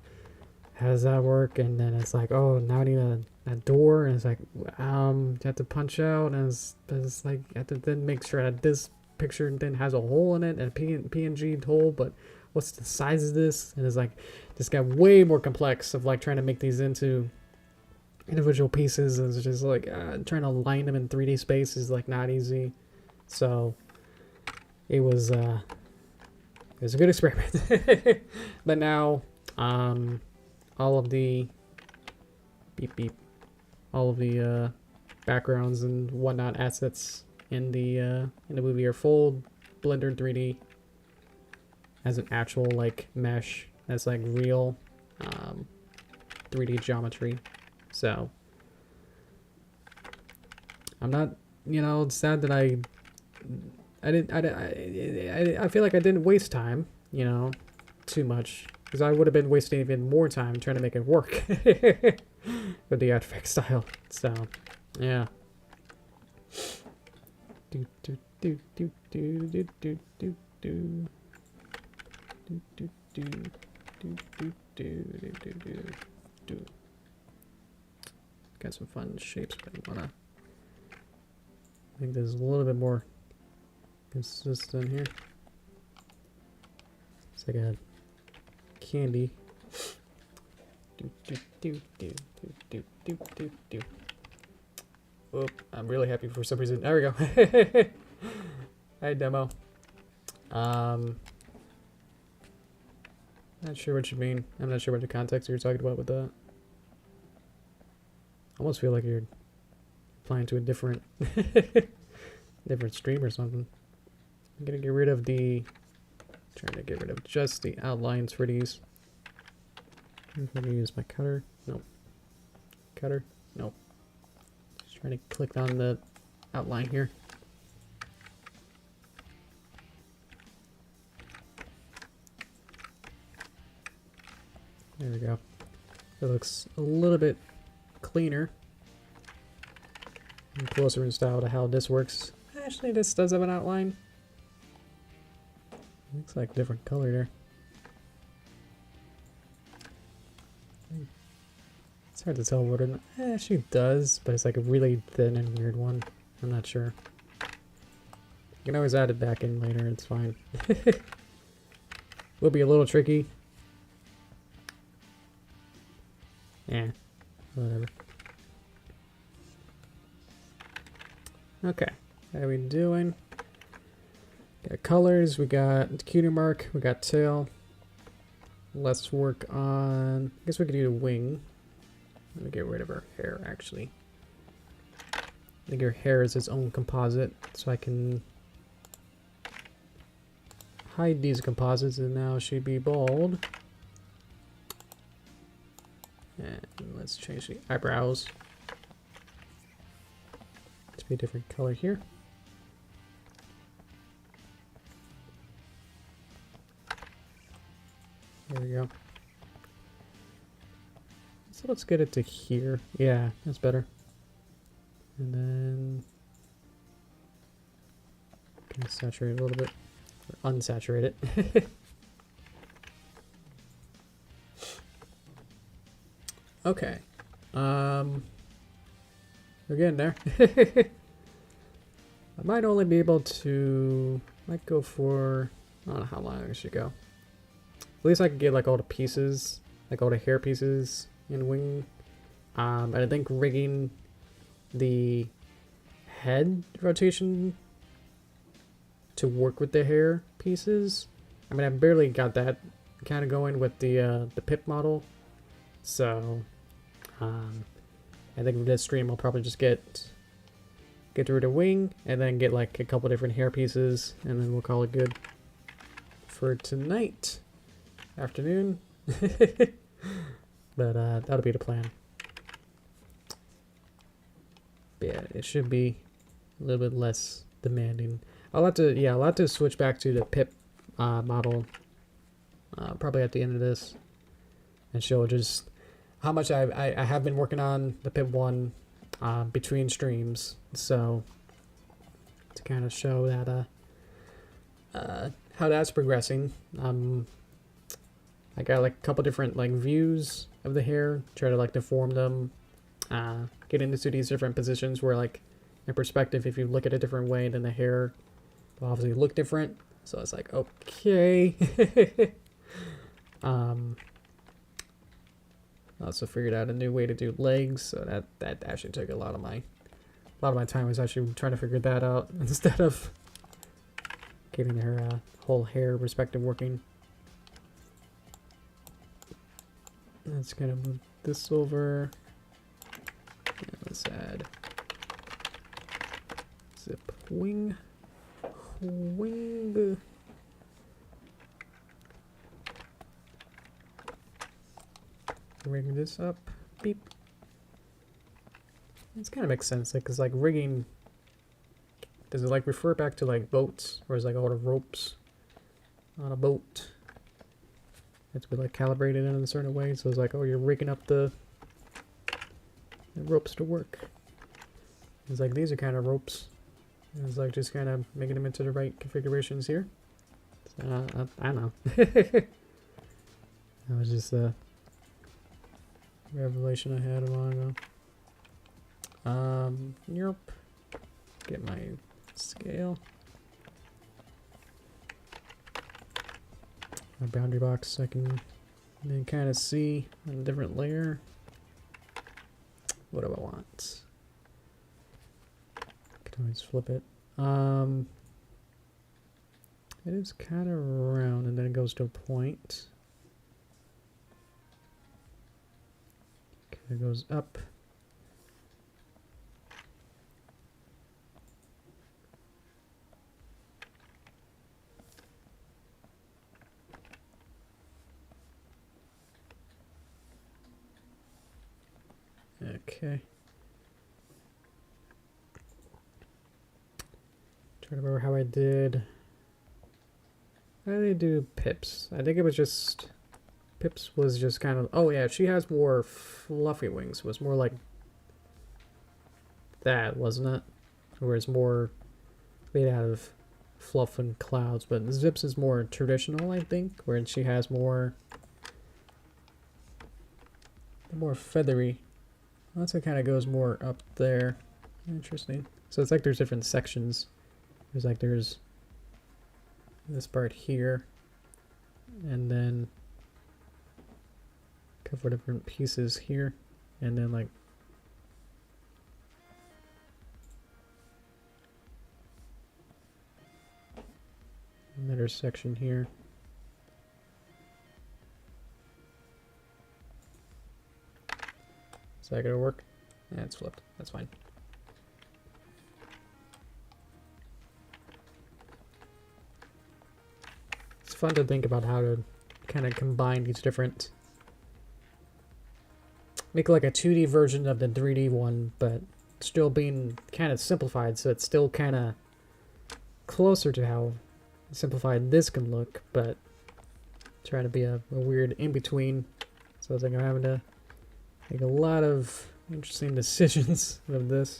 how does that work? And then it's like, oh, now I need a door, and it's like, you have to punch out, and it's like, you have to then make sure that this picture then has a hole in it, and a PNG hole, but what's the size of this? And it's like, this got way more complex of like trying to make these into individual pieces, and it's just like trying to align them in 3D space is like not easy. So it was a good experiment. But now all of the all of the backgrounds and whatnot assets in the movie are full Blender 3D as an actual like mesh that's like real 3D geometry. So I'm not, you know, it's sad that I feel like I didn't waste time, you know, too much, because I would have been wasting even more time trying to make it work with the After Effects style. So yeah. Do do do do do do do do do do do do do do do do do. Got some fun shapes, but I wanna. I think there's a little bit more consistent here. It's like a candy. Do do do do do do do do do. Oh, I'm really happy for some reason. There we go. Hi, demo. Not sure what you mean. I'm not sure what the context you're talking about with that. I almost feel like you're applying to a different different stream or something. I'm gonna get rid of trying to get rid of just the outlines for these. I'm gonna use my cutter. Nope. Cutter. Nope. Just trying to click on the outline here. There we go. It looks a little bit cleaner and closer in style to how this works. Actually, this does have an outline. Looks like a different color there. It's hard to tell what it actually does, but it's like a really thin and weird one. I'm not sure. You can always add it back in later, it's fine. Will be a little tricky. Yeah, whatever. Okay, how are we doing? Got colors, we got cutie mark, we got tail. Let's work on, I guess we could do the wing. Let me get rid of her hair, actually. think your hair is its own composite, so I can hide these composites, and now she'd be bald. And let's change the eyebrows to be a different color here. There we go. So let's get it to here. Yeah, that's better. And then can saturate it a little bit, or unsaturate it. Okay. We're getting there. I might only be able to, might go for, I don't know how long I should go. At least I can get like all the pieces, like all the hair pieces in wing. And I think rigging the head rotation to work with the hair pieces. I mean, I barely got that kind of going with the pip model. So, I think with this stream I'll probably just get rid of wing and then get like a couple different hair pieces, and then we'll call it good for tonight afternoon. But that'll be the plan. But yeah, it should be a little bit less demanding. I'll have to switch back to the pip model probably at the end of this and show just how much I have been working on the pip one between streams, so to kind of show that how that's progressing. I got like a couple different like views of the hair, try to like deform them, get into these different positions where like in perspective, if you look at it a different way, then the hair will obviously look different. So it's like, okay. I also figured out a new way to do legs, so that actually took a lot of my time was actually trying to figure that out instead of getting her whole hair perspective working. Let's kind of move this over. And let's add zip wing. Rigging this up. Beep. This kind of makes sense, like, cause like rigging, does it like refer back to like boats, or is like all the ropes on a boat? It's be like calibrated in a certain way, so it's like, oh, you're rigging up the ropes to work. It's like these are kind of ropes. And it's like just kind of making them into the right configurations here. So, I don't know. That was just a revelation I had a while ago. Yep. Get my scale. My boundary box so I can then kind of see on a different layer. What do I want? Can always flip it. It is kind of round and then it goes to a point. Kind of goes up. Okay. Trying to remember how I did. How did I do Pips? I think it was just Pips was just kind of. Oh yeah, she has more fluffy wings. It was more like that, wasn't it? Where it's more made out of fluff and clouds. But Zips is more traditional, I think, where she has more feathery. That's what kind of goes more up there. Interesting. So it's like there's different sections. There's this part here, and then a couple different pieces here, and then like another section here. Is that gonna work? Yeah, it's flipped. That's fine. fun to think about how to kind of combine these different, make like a 2D version of the 3D one, but still being kind of simplified, so it's still kind of closer to how simplified this can look, but trying to be a weird in-between. So I was like, I'm having to make a lot of interesting decisions of this.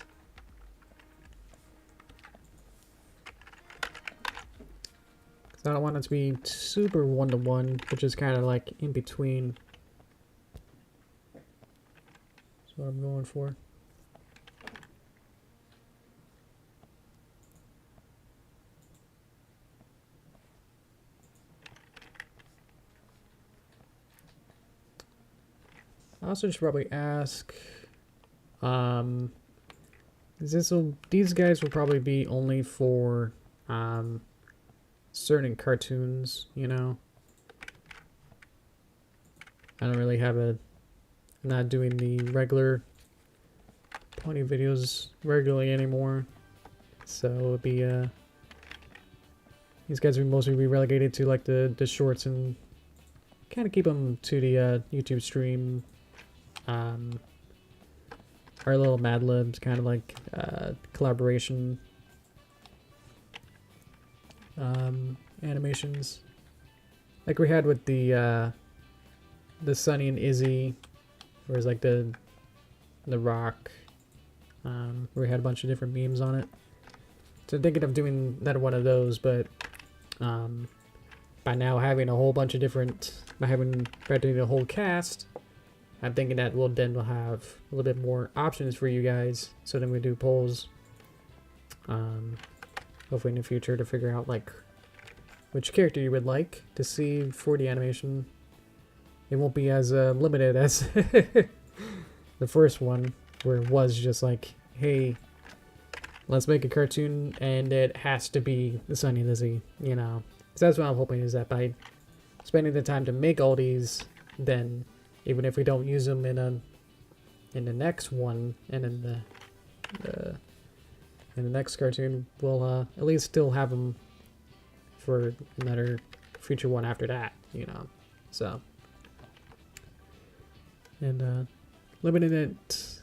Because I don't want it to be super one-to-one, but just kind of like in between. That's what I'm going for. I also should probably ask, these guys will probably be only for certain cartoons, you know. I don't really have I'm not doing the regular pony videos regularly anymore, so it'll be these guys will mostly be relegated to like the shorts and kind of keep them to the YouTube stream. Our little Mad Libs, kind of like collaboration animations, like we had with the Sunny and Izzy, where it's like the Rock, where we had a bunch of different memes on it. So I'm thinking of doing another one of those, but by now having a whole bunch of different, by doing a whole cast, I'm thinking that we'll have a little bit more options for you guys, so then we do polls, hopefully in the future, to figure out like which character you would like to see for the animation. It won't be as limited as the first one, where it was just like, hey, let's make a cartoon and it has to be the Sunny and Izzy, you know. So that's what I'm hoping, is that by spending the time to make all these, then even if we don't use them in the next one and in the next cartoon, we'll at least still have them for another future one after that, you know. So, and limiting it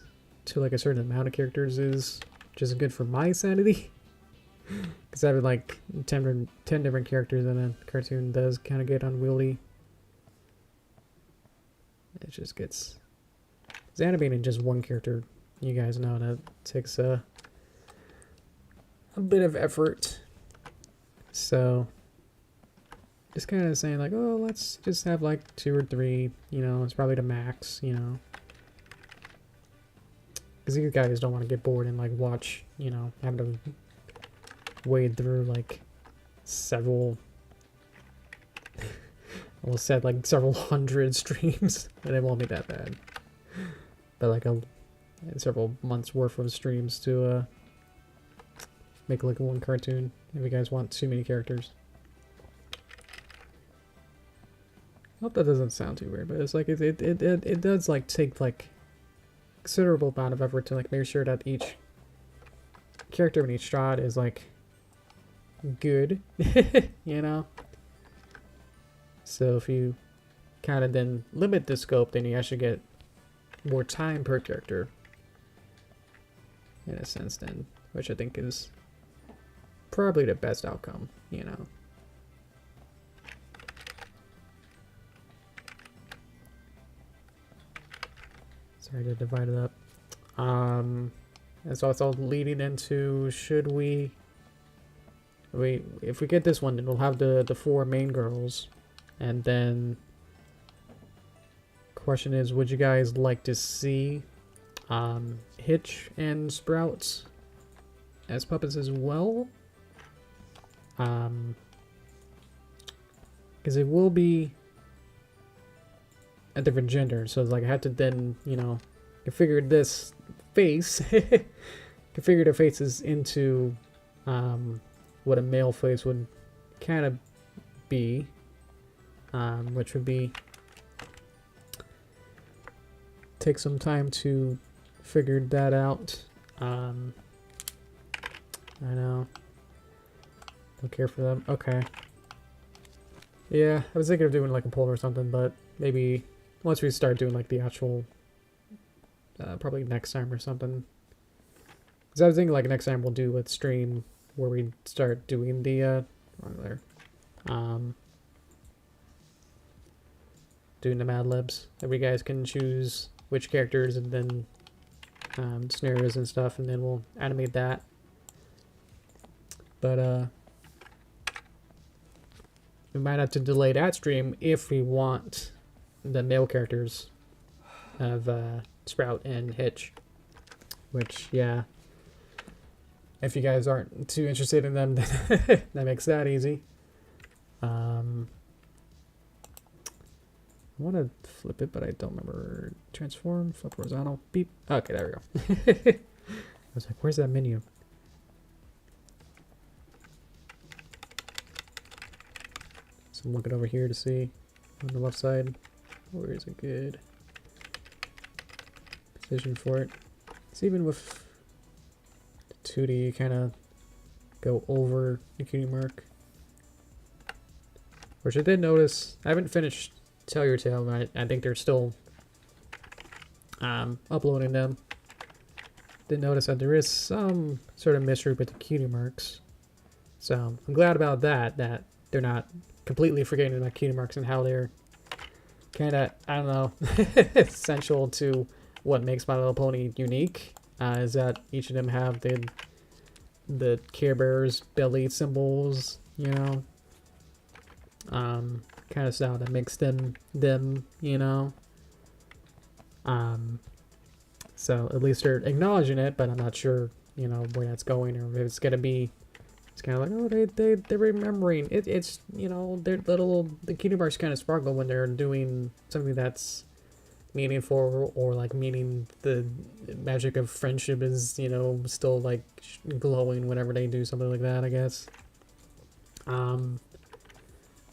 to like a certain amount of characters is just good for my sanity, because having like 10 different characters in a cartoon does kind of get unwieldy. It just gets... Because animating just one character, you guys know that takes a bit of effort. So, just kind of saying like, oh, let's just have like 2 or 3, you know, it's probably the max, you know. Because you guys don't want to get bored and like watch, you know, having to wade through like several... almost said like several hundred streams, and it won't be that bad, but like several months worth of streams to make like one cartoon if you guys want too many characters. I hope that doesn't sound too weird, but it's like it does like take like considerable amount of effort to like make sure that each character in each shot is like good, you know. So if you kind of then limit the scope, then you actually get more time per character, in a sense then, which I think is probably the best outcome, you know. Sorry to divide it up. And so it's all leading into, should we if we get this one, then we'll have the 4 main girls. And then, question is, would you guys like to see Hitch and Sprouts as puppets as well? Because it will be a different gender, so it's like I have to then, you know, configure this face, configure the faces into what a male face would kind of be. Which would be take some time to figure that out. I know. Don't care for them. Okay. Yeah, I was thinking of doing like a poll or something, but maybe once we start doing like the actual, probably next time or something. Because I was thinking like next time we'll do a stream where we start doing the, wrong there, doing the Mad Libs. That we guys can choose which characters and then scenarios and stuff, and then we'll animate that. But we might have to delay that stream if we want the male characters of Sprout and Hitch. Which, yeah, if you guys aren't too interested in them, then that makes that easy. I want to flip it, but I don't remember. Transform, flip horizontal, beep. Okay, there we go. I was like, where's that menu? So I'm looking over here to see on the left side. Where is a good position for it? It's even with the 2D, you kind of go over the cutie mark. Which I did notice, I haven't finished Tell Your Tale, but I think they're still uploading them. Did notice that there is some sort of mystery with the cutie marks. So I'm glad about that, that they're not completely forgetting about cutie marks and how they're kind of, I don't know, essential to what makes My Little Pony unique. Is that each of them have the Care Bear's belly symbols, you know? Kind of style that makes them, you know? So at least they're acknowledging it, but I'm not sure, you know, where that's going or if it's gonna be. It's kind of like, oh, they're remembering it. It's, you know, the cutie marks kind of sparkle when they're doing something that's meaningful, or like meaning the magic of friendship is, you know, still like glowing whenever they do something like that, I guess.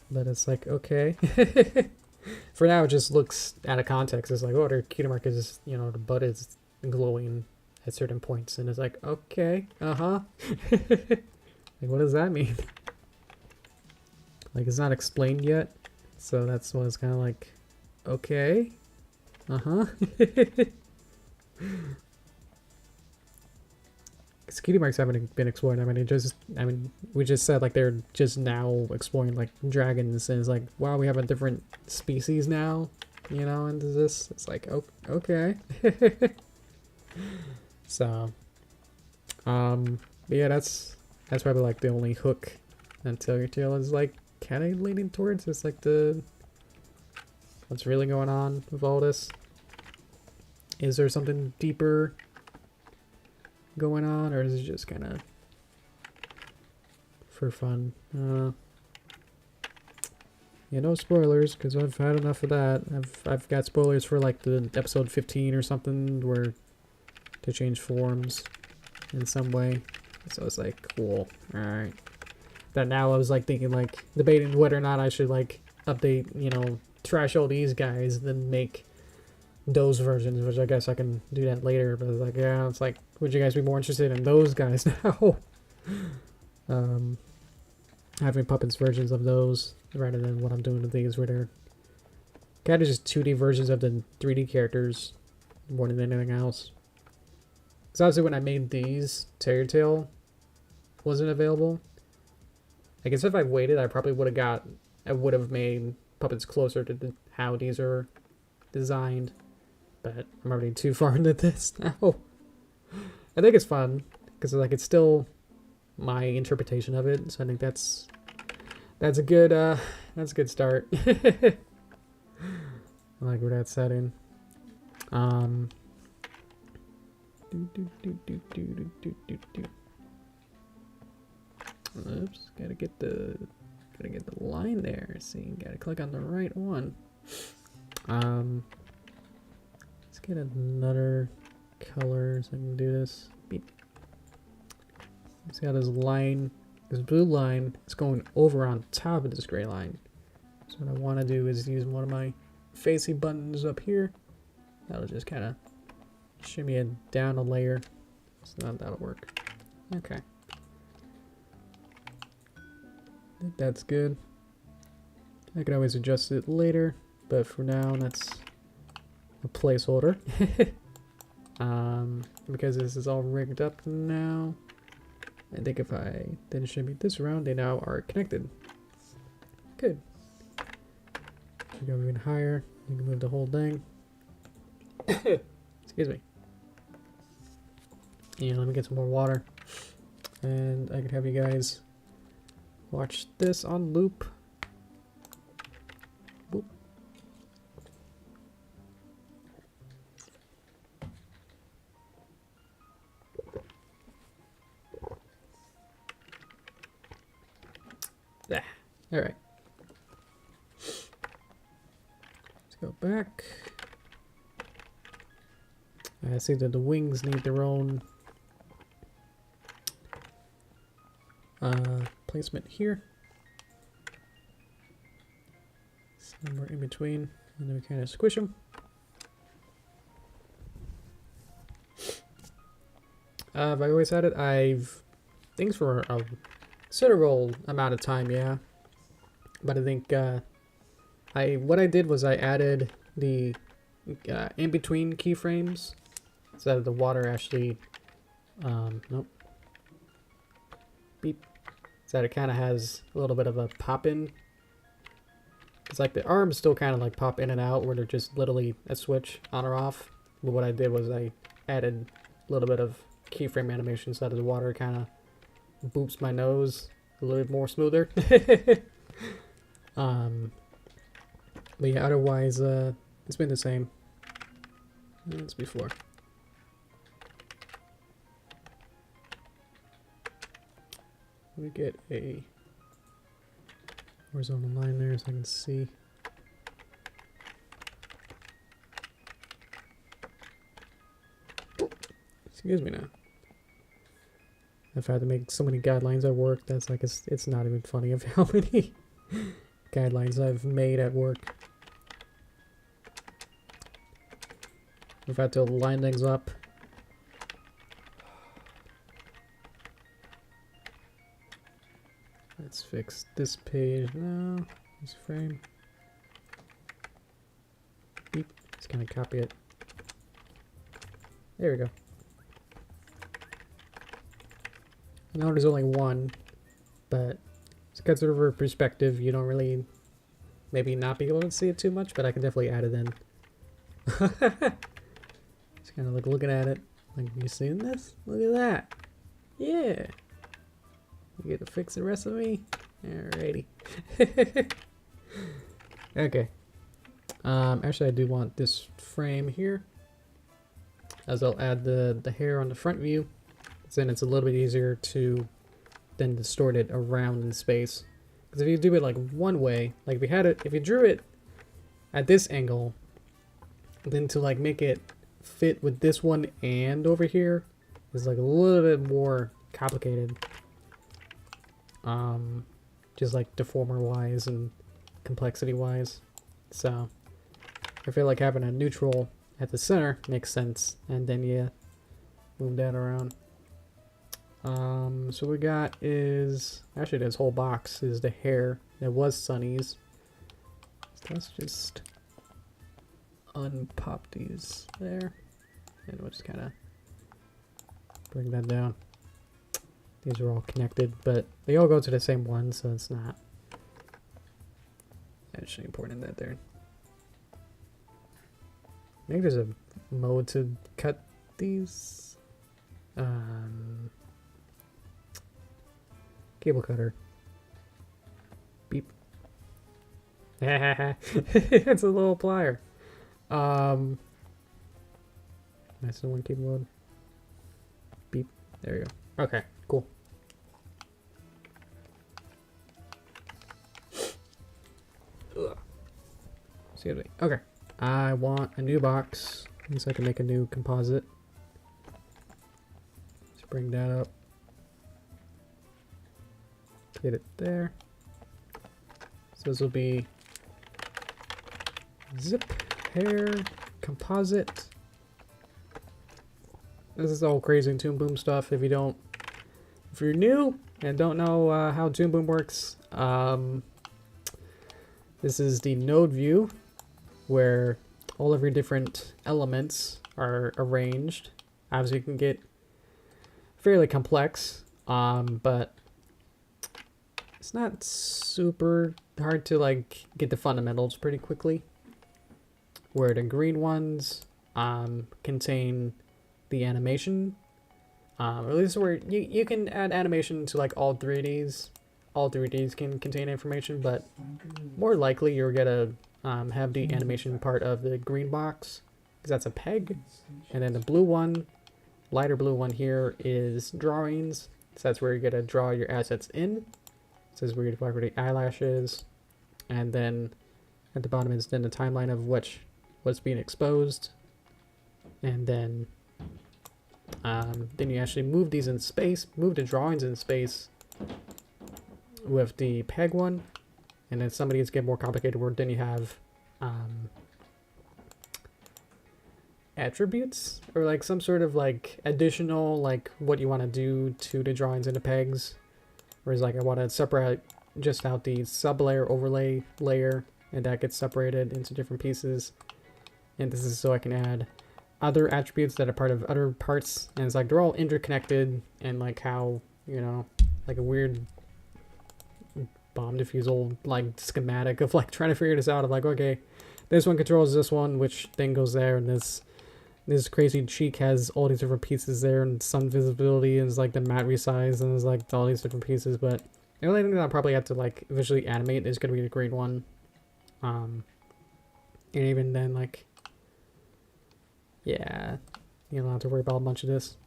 But it's like, okay. For now, it just looks out of context. It's like, oh, their cutie mark is, you know, the butt is glowing at certain points. And it's like, okay, uh-huh. Like, what does that mean? Like, it's not explained yet. So that's why it's kind of like, okay, uh-huh. Because cutie marks haven't been explored. I mean, we just said like they're just now exploring like dragons, and it's like, wow, we have a different species now, you know, into this. It's like, oh, okay. So, but yeah, that's probably like the only hook until your tail is like kind of leaning towards. It's like what's really going on with all this. Is there something deeper going on, or is it just kind of for fun? Yeah, no spoilers, because I've had enough of that. I've got spoilers for like the episode 15 or something where they change forms in some way. So it's like, cool, alright. That now I was like thinking, like debating whether or not I should like update, you know, trash all these guys, then make those versions, which I guess I can do that later. But it's like, yeah, it's like, would you guys be more interested in those guys now? Having puppets versions of those rather than what I'm doing with these, where they're kind of just 2D versions of the 3D characters more than anything else. Because obviously when I made these, Terry Tail wasn't available. I guess if I waited, I probably would have made puppets closer to how these are designed. But I'm already too far into this now. I think it's fun because like it's still my interpretation of it, so I think that's a good start. I like where that's setting. Oops, gotta get the line there. See, gotta click on the right one. Let's get another color so I can do this. Beep. See how this line, this blue line, is going over on top of this gray line. So what I want to do is use one of my facey buttons up here. That'll just kind of shimmy it down a layer. So that'll work. Okay. I think that's good. I can always adjust it later, but for now, that's a placeholder. Because this is all rigged up now, I think if I didn't shimmy this around, they now are connected. Good. We go even higher. You can move the whole thing. Excuse me. Yeah, let me get some more water. And I can have you guys watch this on loop. Boop. Ah, all right. Let's go back. I see that the wings need their own placement here. Somewhere in between, and then we kind of squish them. I've always had it. Things for a considerable amount of time, yeah. But I think what I did was I added the in-between keyframes so that the water actually nope. Beep. So that it kind of has a little bit of a pop in. It's like the arms still kind of like pop in and out where they're just literally a switch on or off. But what I did was I added a little bit of keyframe animation so that the water kind of boops my nose a little bit more smoother. But yeah, otherwise it's been the same as before. Let me get a horizontal line there so I can see. Excuse me now. I've had to make so many guidelines at work that's like it's not even funny of how many guidelines I've made at work. I've had to line things up. Let's fix this page now. This frame. Beep. Just gonna copy it. There we go. Now there's only one, but it's because of a perspective, you don't really maybe not be able to see it too much, but I can definitely add it in. Just kind of like looking at it. Like, you seeing this? Look at that. Yeah. You get to fix the rest of me? Alrighty. Okay. Actually I do want this frame here, as I'll add the hair on the front view. Then it's a little bit easier to then distort it around in space. Because if you do it like one way, like if you drew it at this angle, then to like make it fit with this one and over here is like a little bit more complicated. Just like deformer wise and complexity wise. So I feel like having a neutral at the center makes sense, and then yeah, move that around. So we got is actually this whole box is the hair that was Sunny's. So let's just unpop these there, and we'll just kind of bring that down. These are all connected, but they all go to the same one, so it's not actually important that there. Maybe there's a mode to cut these. Cable cutter. Beep. It's a little plier. That's the one cable mode. Beep. There you go. Okay, cool. Ugh. Excuse me. Okay. I want a new box, so I can make a new composite. Let's bring that up. Get it there. So this will be Zipp hair composite. This is all crazy and Toon Boom stuff. If you're new and don't know how Toon Boom works, This is the node view where all of your different elements are arranged. Obviously, you can get fairly complex, but it's not super hard to like get the fundamentals pretty quickly. Where the green ones contain the animation, or at least where you can add animation to like all 3Ds. All 3Ds can contain information, but more likely you're gonna have the animation part of the green box, because that's a peg. And then the blue one, lighter blue one here, is drawings. So that's where you're gonna draw your assets in. This is where you apply for the eyelashes. And then at the bottom is then the timeline of what's being exposed. And then you actually move these in space, move the drawings in space with the peg one. And then some of these get more complicated where then you have attributes, or like some sort of like additional like what you want to do to the drawings and the pegs. Whereas like I want to separate just out the sub-layer overlay layer, and that gets separated into different pieces. And this is so I can add other attributes that are part of other parts, and it's like they're all interconnected, and like how, you know, like a weird bomb diffusal like schematic of like trying to figure this out of like, okay, this one controls this one, which thing goes there, and this crazy cheek has all these different pieces there, and sun visibility is like the matte resize, and there's like all these different pieces. But the only thing that I'll probably have to like visually animate is gonna be the green one. And even then, like, yeah, you don't have to worry about a bunch of this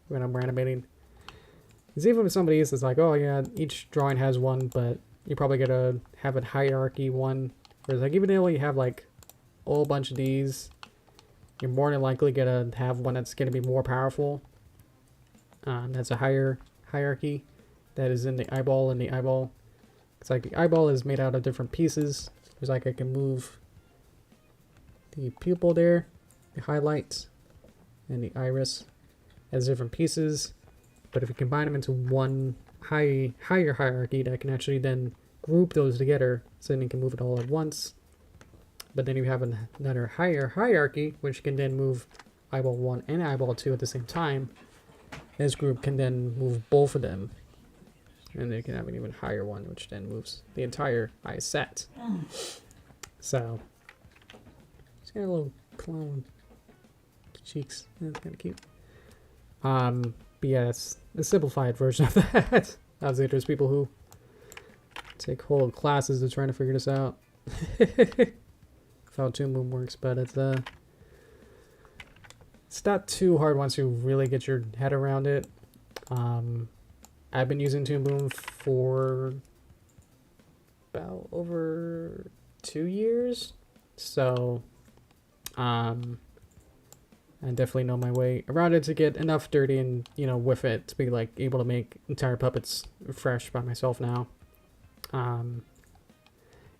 when I'm animating. Because even with some of these, it's like, oh yeah, each drawing has one, but you probably gotta have a hierarchy one. Whereas like even though you have like a whole bunch of these, you're more than likely gonna have one that's gonna be more powerful. That's a higher hierarchy that is in the eyeball and the eyeball. It's like the eyeball is made out of different pieces. There's like I can move the pupil there, the highlights, and the iris as different pieces. But if you combine them into one higher hierarchy, that can actually then group those together, so then you can move it all at once. But then you have another higher hierarchy, which can then move eyeball 1 and eyeball 2 at the same time. This group can then move both of them. And they can have an even higher one, which then moves the entire eye set. So, it's got a little clown cheeks. That's kind of cute. But yeah, it's a simplified version of that. Obviously, there's people who take whole classes to trying to figure this out. How Toon Boom works, but it's not too hard once you really get your head around it. I've been using Toon Boom for about over 2 years, so I definitely know my way around it to get enough dirty and, you know, with it to be like able to make entire puppets fresh by myself now. And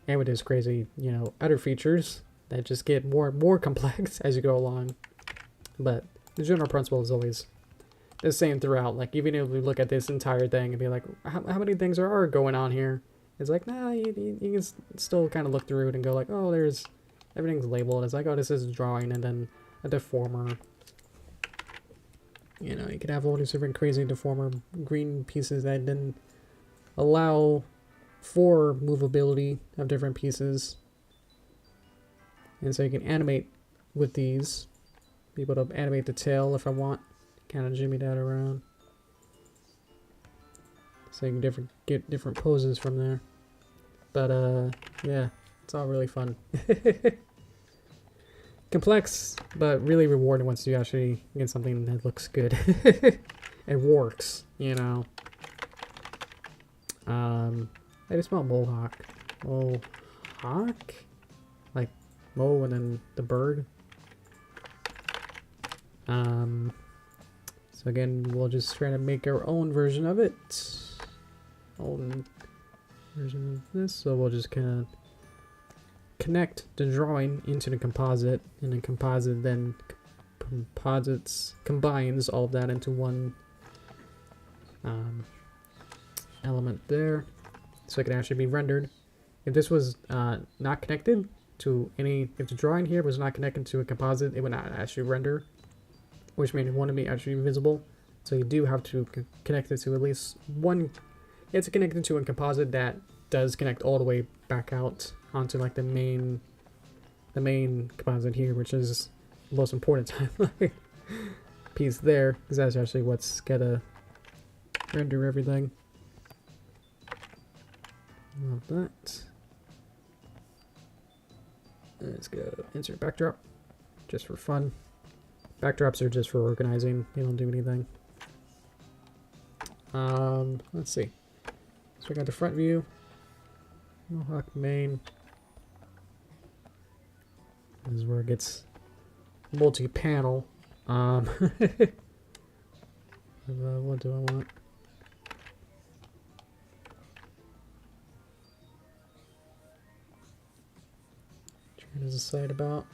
with those crazy, you know, other features that just get more and more complex as you go along. But the general principle is always the same throughout. Like, even if we look at this entire thing and be like, how many things are going on here? It's like, nah, you can still kind of look through it and go like, oh, everything's labeled. It's like, oh, this is a drawing and then a deformer. You know, you could have all these different crazy deformer green pieces that then allow for movability of different pieces. And so you can animate with these. Be able to animate the tail if I want. Kind of jimmy that around. So you can get different poses from there. But yeah, it's all really fun. Complex, but really rewarding once you actually get something that looks good. It works, you know. I just smell mohawk. Mohawk? Like Mo and then the bird. So again, we'll just try to make our own version of it. Own version of this. So we'll just kind of connect the drawing into the composite, and then composite then combines all of that into one element there, so it can actually be rendered if this was not connected to any, if the drawing here was not connected to a composite, it would not actually render, which means it wouldn't be actually visible. So you do have to connect it to at least one. It's connected to a composite that does connect all the way back out onto like the main composite here, which is the most important piece there, because that's actually what's gonna render everything. Love that. Let's go insert backdrop, just for fun. Backdrops are just for organizing, they don't do anything. Let's see. So we got the front view, Mohawk main. This is where it gets multi-panel. What do I want? Trying to decide about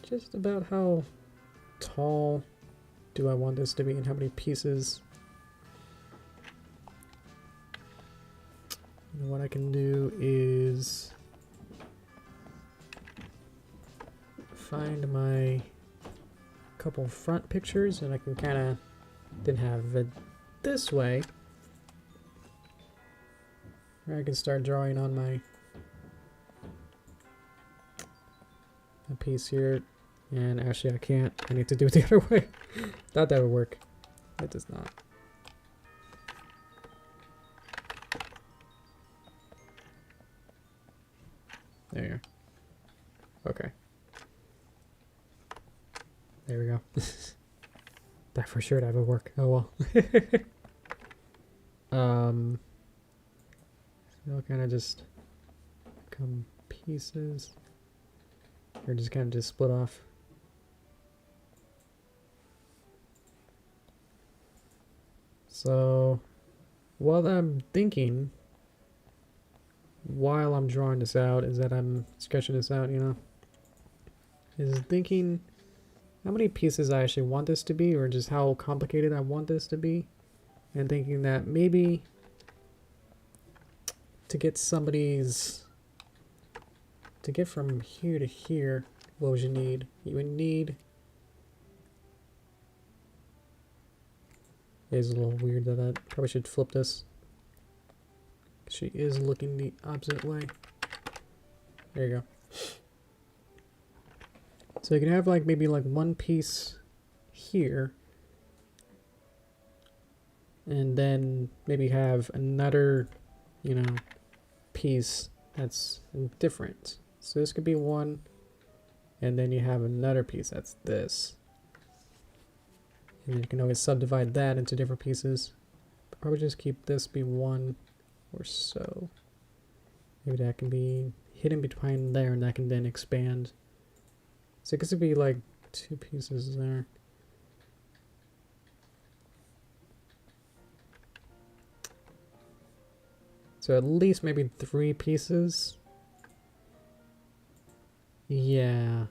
just about how tall do I want this to be and how many pieces. And what I can do is find my couple front pictures, and I can kind of then have it this way, where I can start drawing on my piece here. And actually I can't, I need to do it the other way. Thought that would work. It does not. There you go. Okay. There we go. That for sure that would work. Oh well. So I'll kind of just come pieces, or just kind of just split off. So what I'm thinking while I'm drawing this out is that I'm sketching this out, you know, is thinking how many pieces I actually want this to be, or just how complicated I want this to be, and thinking that maybe to get somebody's, to get from here to here, what would you need? You would need, it is a little weird that I probably should flip this. She is looking the opposite way. There you go. So you can have like maybe like one piece here, and then maybe have another, you know, piece that's different. So this could be one, and then you have another piece that's this. And you can always subdivide that into different pieces. Probably just keep this be one or so. Maybe that can be hidden between there, and that can then expand. So I guess it'd be like two pieces there. So at least maybe 3 pieces. Yeah.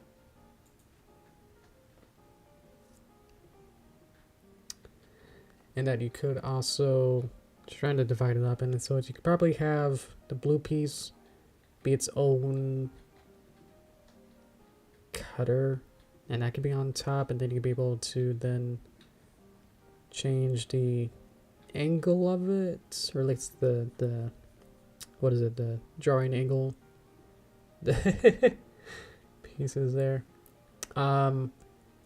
And that you could also trying to divide it up, and so you could probably have the blue piece be its own cutter, and that could be on top, and then you'd be able to then change the angle of it, or at least the what is it, the drawing angle, the pieces there. So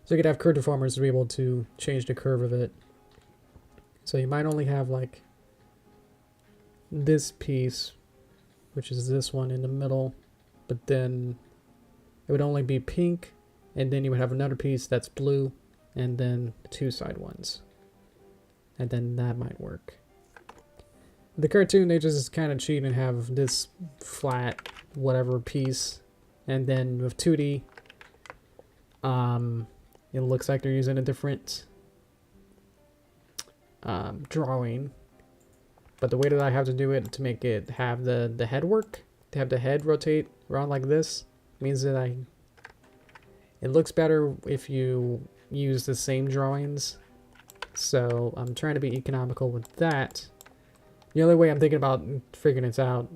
you could have curve deformers to be able to change the curve of it. So you might only have like this piece, which is this one in the middle, but then it would only be pink, and then you would have another piece that's blue, and then 2 side ones. And then that might work. The cartoon, they just kind of cheat and have this flat whatever piece, and then with 2D, it looks like they're using a different drawing. But the way that I have to do it to make it have the head work, to have the head rotate around like this, means that it looks better if you use the same drawings. So I'm trying to be economical with that. The only way I'm thinking about figuring this out,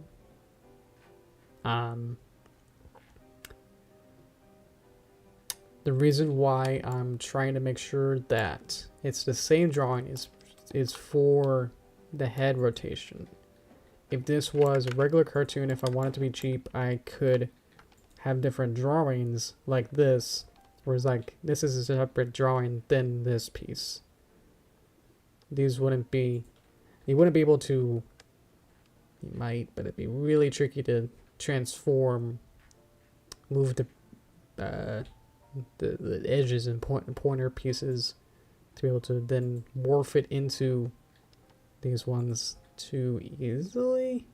the reason why I'm trying to make sure that it's the same drawing is for the head rotation. If this was a regular cartoon, if I wanted to be cheap, I could have different drawings like this, whereas like this is a separate drawing than this piece. These wouldn't be, you wouldn't be able to, you might, but it'd be really tricky to transform, move the edges and pointer pieces to be able to then morph it into these ones too easily.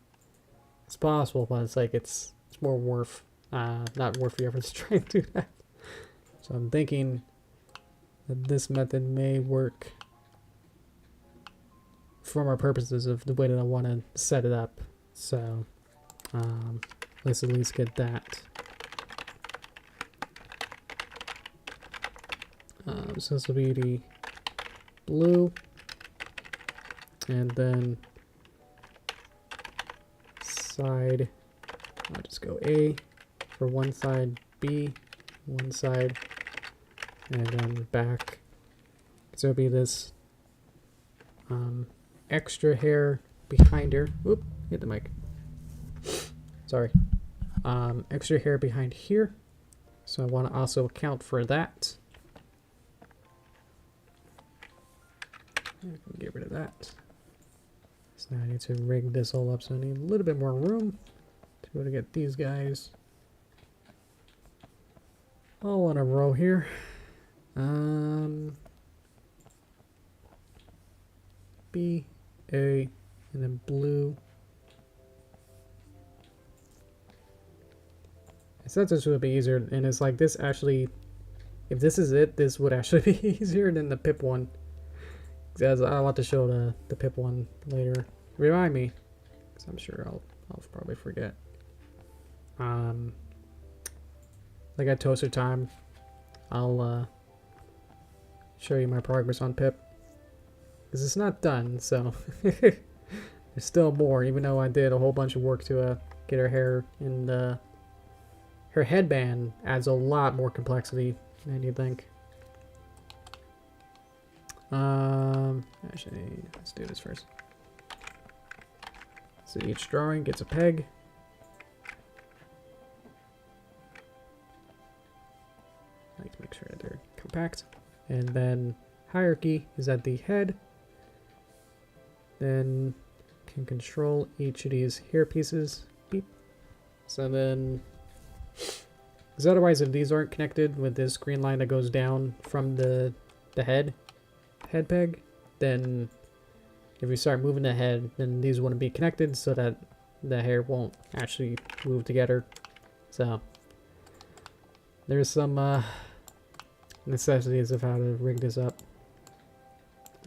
It's possible, but it's like it's more worth not worth the effort to try and do that. So I'm thinking that this method may work for our purposes of the way that I want to set it up. So let's at least get that. So this will be the blue, and then side, I'll just go A for one side, B one side, and then back. So it'll be this extra hair behind her. Oop, hit the mic. Sorry. Extra hair behind here. So I want to also account for that. I can get rid of that. So now I need to rig this all up, so I need a little bit more room to be able to get these guys all in a row here. B, A, and then blue. I said this would be easier, and it's like this actually, if this is it, this would actually be easier than the Pip one. Because I want to show the Pip one later. Remind me, because I'm sure I'll probably forget. Like at toaster time, I'll show you my progress on Pip. Because it's not done, so there's still more. Even though I did a whole bunch of work to get her hair, and her headband adds a lot more complexity than you think. Actually, let's do this first. So each drawing gets a peg. I like to make sure that they're compact. And then hierarchy is at the head. Then can control each of these hair pieces. Beep. So then, because otherwise if these aren't connected with this green line that goes down from the head peg, then if we start moving the head, then these wouldn't be connected, so that the hair won't actually move together. So there's some necessities of how to rig this up.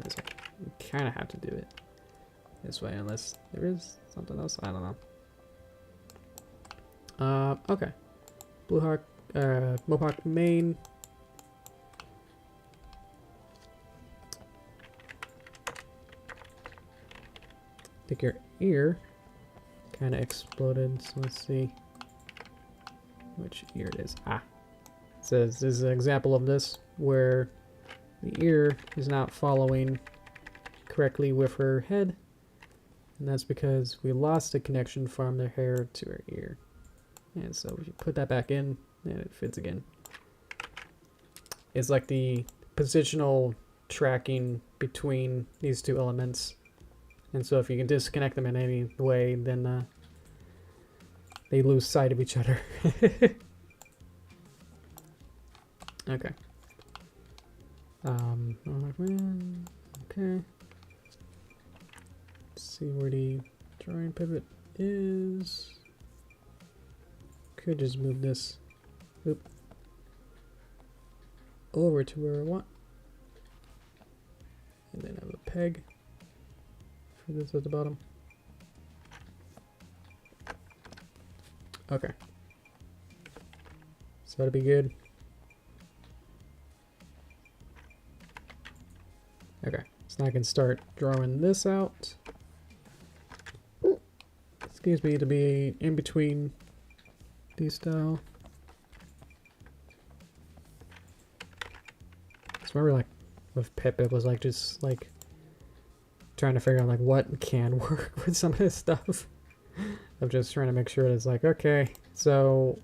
You kind of have to do it this way unless there is something else. I don't know. Okay. Blue Hawk, Mohawk main. I think your ear kind of exploded, so let's see which ear it is. Ah, it says this is an example of this where the ear is not following correctly with her head, and that's because we lost the connection from the hair to her ear. And so if you put that back in, and it fits again. It's like the positional tracking between these two elements. And so if you can disconnect them in any way, then they lose sight of each other. Okay. Okay. Let's see where the drawing pivot is. Could just move this over to where I want. And then have a peg for this at the bottom. Okay. So that'll be good. Okay, so now I can start drawing this out. excuse me, to be in between these style. I remember like with Pip, it was like just like trying to figure out like what can work with some of this stuff. I'm just trying to make sure that it's like, okay, so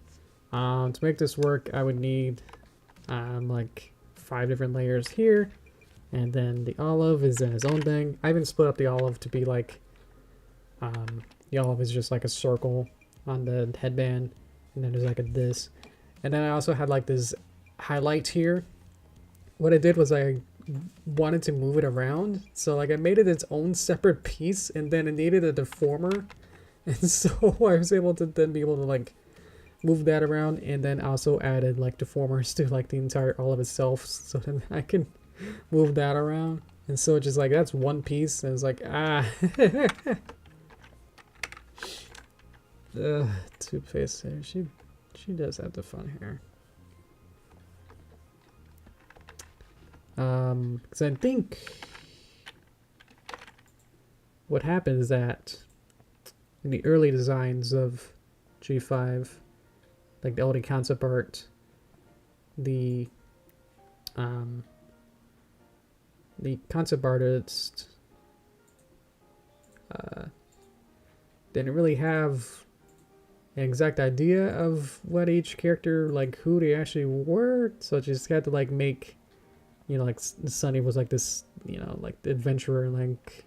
to make this work, I would need like 5 different layers here, and then the olive is in its own thing. I even split up the olive to be like, the olive is just like a circle on the headband, and then there's like this, and then I also had like this highlight here. What I did was I wanted to move it around, so like I made it its own separate piece, and then it needed a deformer, and so I was able to then be able to like move that around, and then also added like deformers to like the entire olive itself, so then I can move that around. And so it's just like that's one piece, and it's like Two-Face hair. She does have the fun hair. Because I think what happened is that in the early designs of G5, like the early concept art, the concept artist didn't really have an exact idea of what each character, like who they actually were, so just had to like make, you know, like Sunny was like this, you know, like the adventurer, like,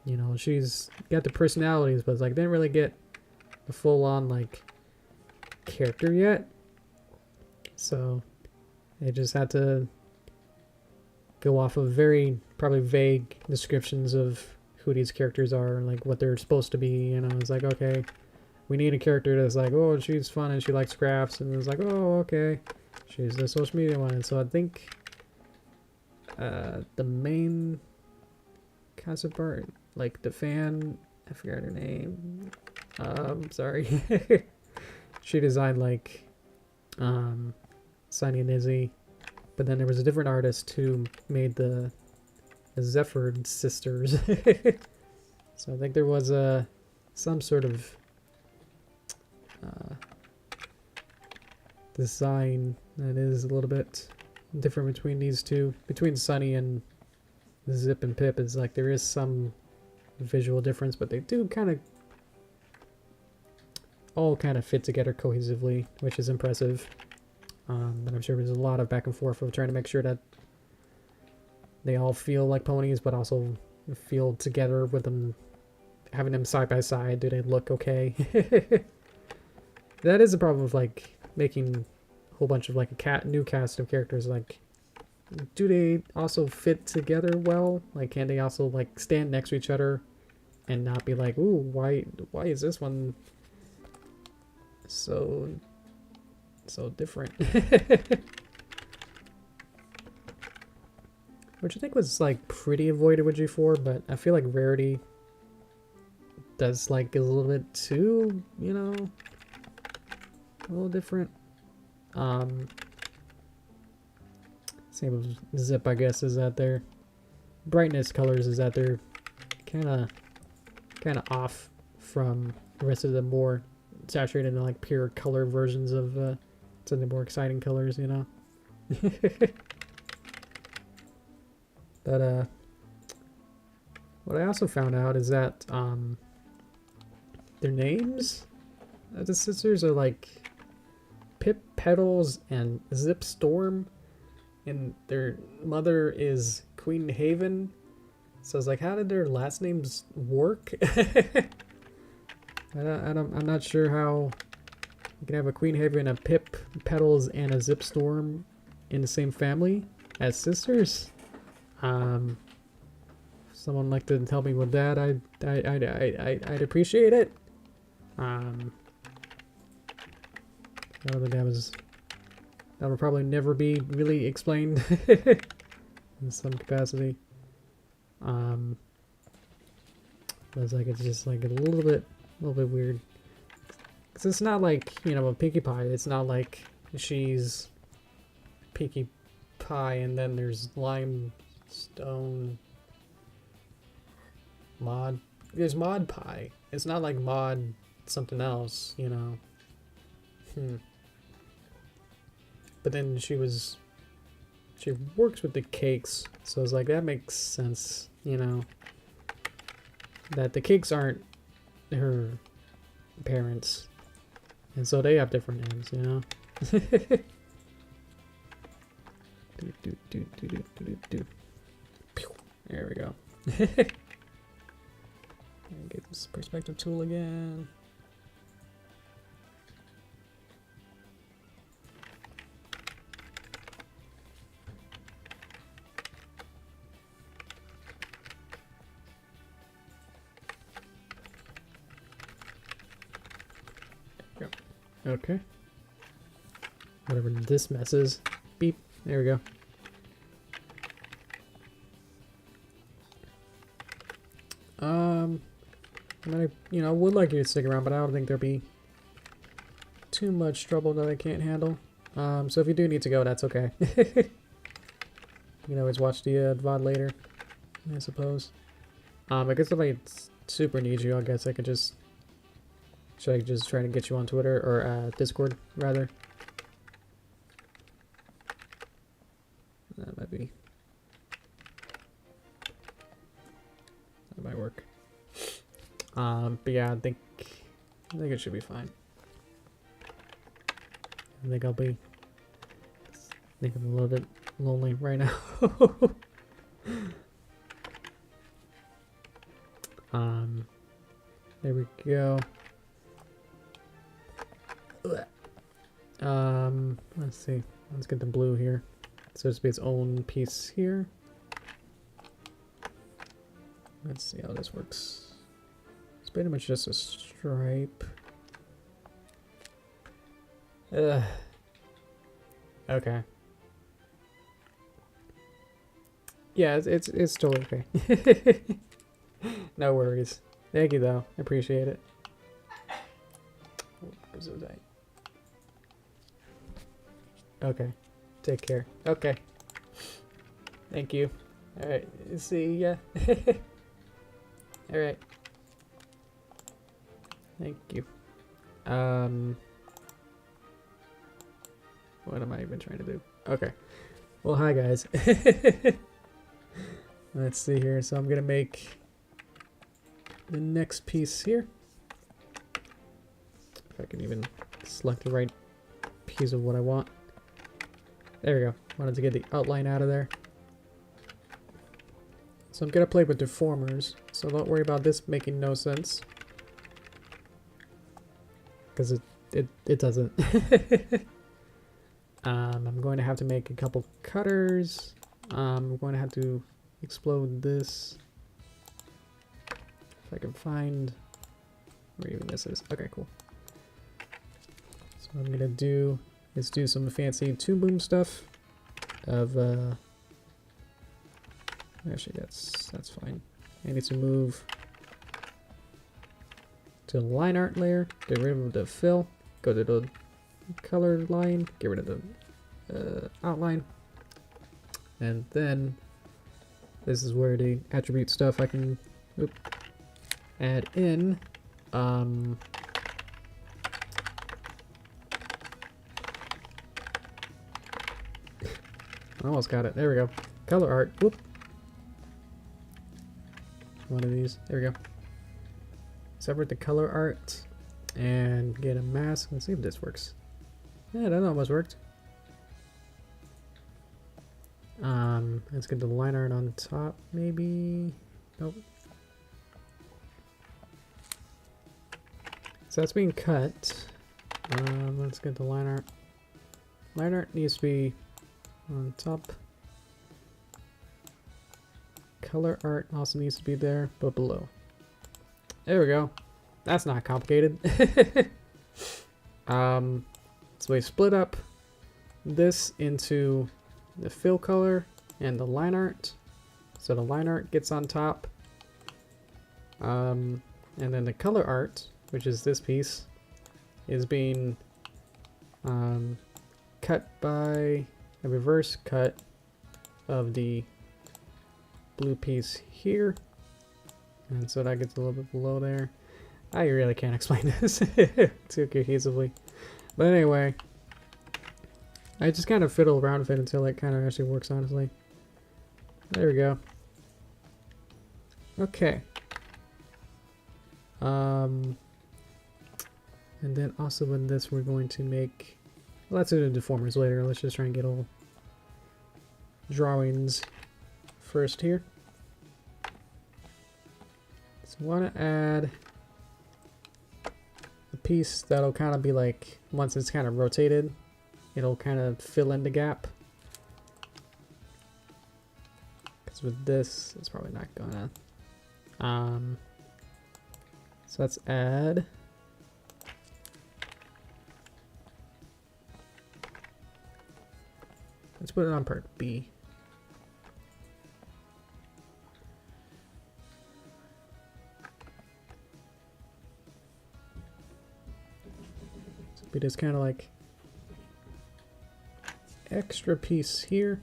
you know, she's got the personalities, but it's like didn't really get the full-on like character yet. So they just had to go off of very probably vague descriptions of who these characters are and like what they're supposed to be. You know, it's like, okay, we need a character that's like, oh, she's fun and she likes crafts, and it's like, oh, okay, she's the social media one. And so I think the main concept art, like the fan, I forgot her name. Sorry. She designed like Sunny and Izzy, but then there was a different artist who made the Zephyrd sisters. So I think there was some sort of design that is a little bit different between these two. Between Sunny and Zipp and Pip is like there is some visual difference, but they do kind of all kind of fit together cohesively, which is impressive. But I'm sure there's a lot of back and forth of trying to make sure that they all feel like ponies, but also feel together with them, having them side by side. Do they look okay? That is the problem with like making a whole bunch of like a new cast of characters. Like, do they also fit together well? Like, can they also like stand next to each other and not be like, ooh, why is this one so different? Which I think was like pretty avoided with G4, but I feel like Rarity does like a little bit too, you know, a little different. Same with Zipp, I guess, is that their brightness colors is that they're kind of off from the rest of the more saturated and like pure color versions of some of the more exciting colors, you know. But what I also found out is that their names, the sisters, are like Pip Petals and Zip Storm, and their mother is Queen Haven. So I was like, how did their last names work? I'm not sure how you can have a Queen Haven, a Pip Petals, and a Zip Storm in the same family as sisters. Someone like to tell me with that, I'd appreciate it. I don't think that will probably never be really explained in some capacity. But it's just like a little bit weird. Cause it's not like, you know, a Pinkie Pie. It's not like she's Pinkie Pie and then there's Limestone Mod there's mod pie. It's not like mod something else, you know. But then she works with the cakes, so it's like that makes sense, you know. That the cakes aren't her parents, and so they have different names, you know. There we go. Get this perspective tool again. There we go. Okay. Whatever this mess is. Beep. There we go. I would like you to stick around, but I don't think there'll be too much trouble that I can't handle. So if you do need to go, that's okay. You can always watch the VOD later, I suppose. I guess if I super need you, I guess I could just... Should I just try to get you on Twitter, or Discord, rather? That might be... That might work. But yeah, I think it should be fine. I think I'm a little bit lonely right now. There we go. Let's see. Let's get the blue here. So it's be its own piece here. Let's see how this works. It's pretty much just a stripe. Okay. Yeah, it's totally okay. No worries. Thank you though. I appreciate it. Okay. Take care. Okay. Thank you. Alright. See ya. Alright. Thank you. What am I even trying to do? Okay. Well, hi guys. Let's see here. So I'm gonna make the next piece here. If I can even select the right piece of what I want. There we go. Wanted to get the outline out of there. So I'm gonna play with deformers. So don't worry about this making no sense. Because it doesn't. I'm going to have to make a couple cutters. I'm going to have to explode this. If I can find where even this is. Okay, cool. So what I'm gonna do is do some fancy Toon Boom stuff. Actually, that's fine. I need to move to the line art layer. Get rid of the fill. Go to the color line. Get rid of the outline. And then this is where the attribute stuff I can add in. I almost got it. There we go. Color art. Whoop. One of these. There we go. Separate the color art and get a mask. Let's see if this works. Yeah, that almost worked. Let's get the line art on top, maybe. Nope. So that's being cut. Let's get the line art. Line art needs to be on top. Color art also needs to be there, but below. There we go. That's not complicated. So we split up this into the fill color and the line art. So the line art gets on top. And then the color art, which is this piece, is being cut by a reverse cut of the blue piece here. And so that gets a little bit below there. I really can't explain this too cohesively. But anyway, I just kind of fiddle around with it until it kind of actually works, honestly. There we go. Okay. And then also in this we're going to make... Well, let's do the deformers later. Let's just try and get all drawings first here. So I want to add a piece that'll kind of be like, once it's kind of rotated, it'll kind of fill in the gap. Because with this, it's probably not gonna. So let's add. Let's put it on part B. So be this kind of like extra piece here.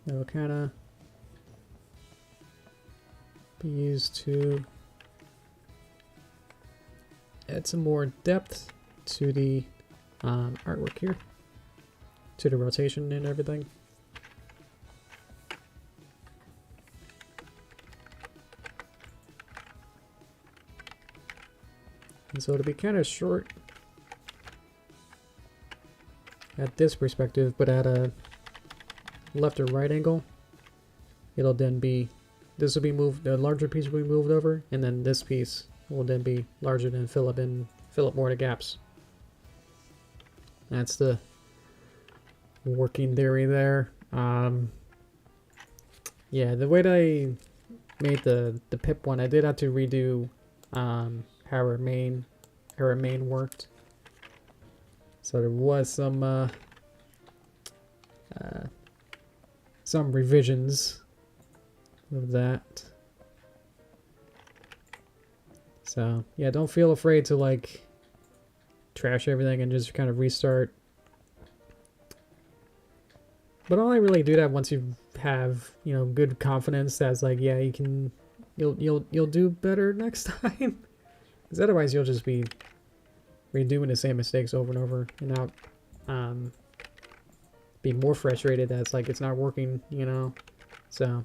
That'll kind of be used to add some more depth to the artwork here, to the rotation and everything. And so it'll be kind of short at this perspective, but at a left or right angle, it'll then be, this will be moved, the larger piece will be moved over, and then this piece will then be larger and fill up more of the gaps. That's the working theory there. Yeah, the way that I made the pip one, I did have to redo how her main worked. So there was some revisions of that. So yeah, don't feel afraid to like trash everything and just kind of restart. But only really do that once you have, you know, good confidence that's like, yeah, you'll do better next time. Because otherwise you'll just be redoing the same mistakes over and over and out. Be more frustrated that it's like it's not working, you know. So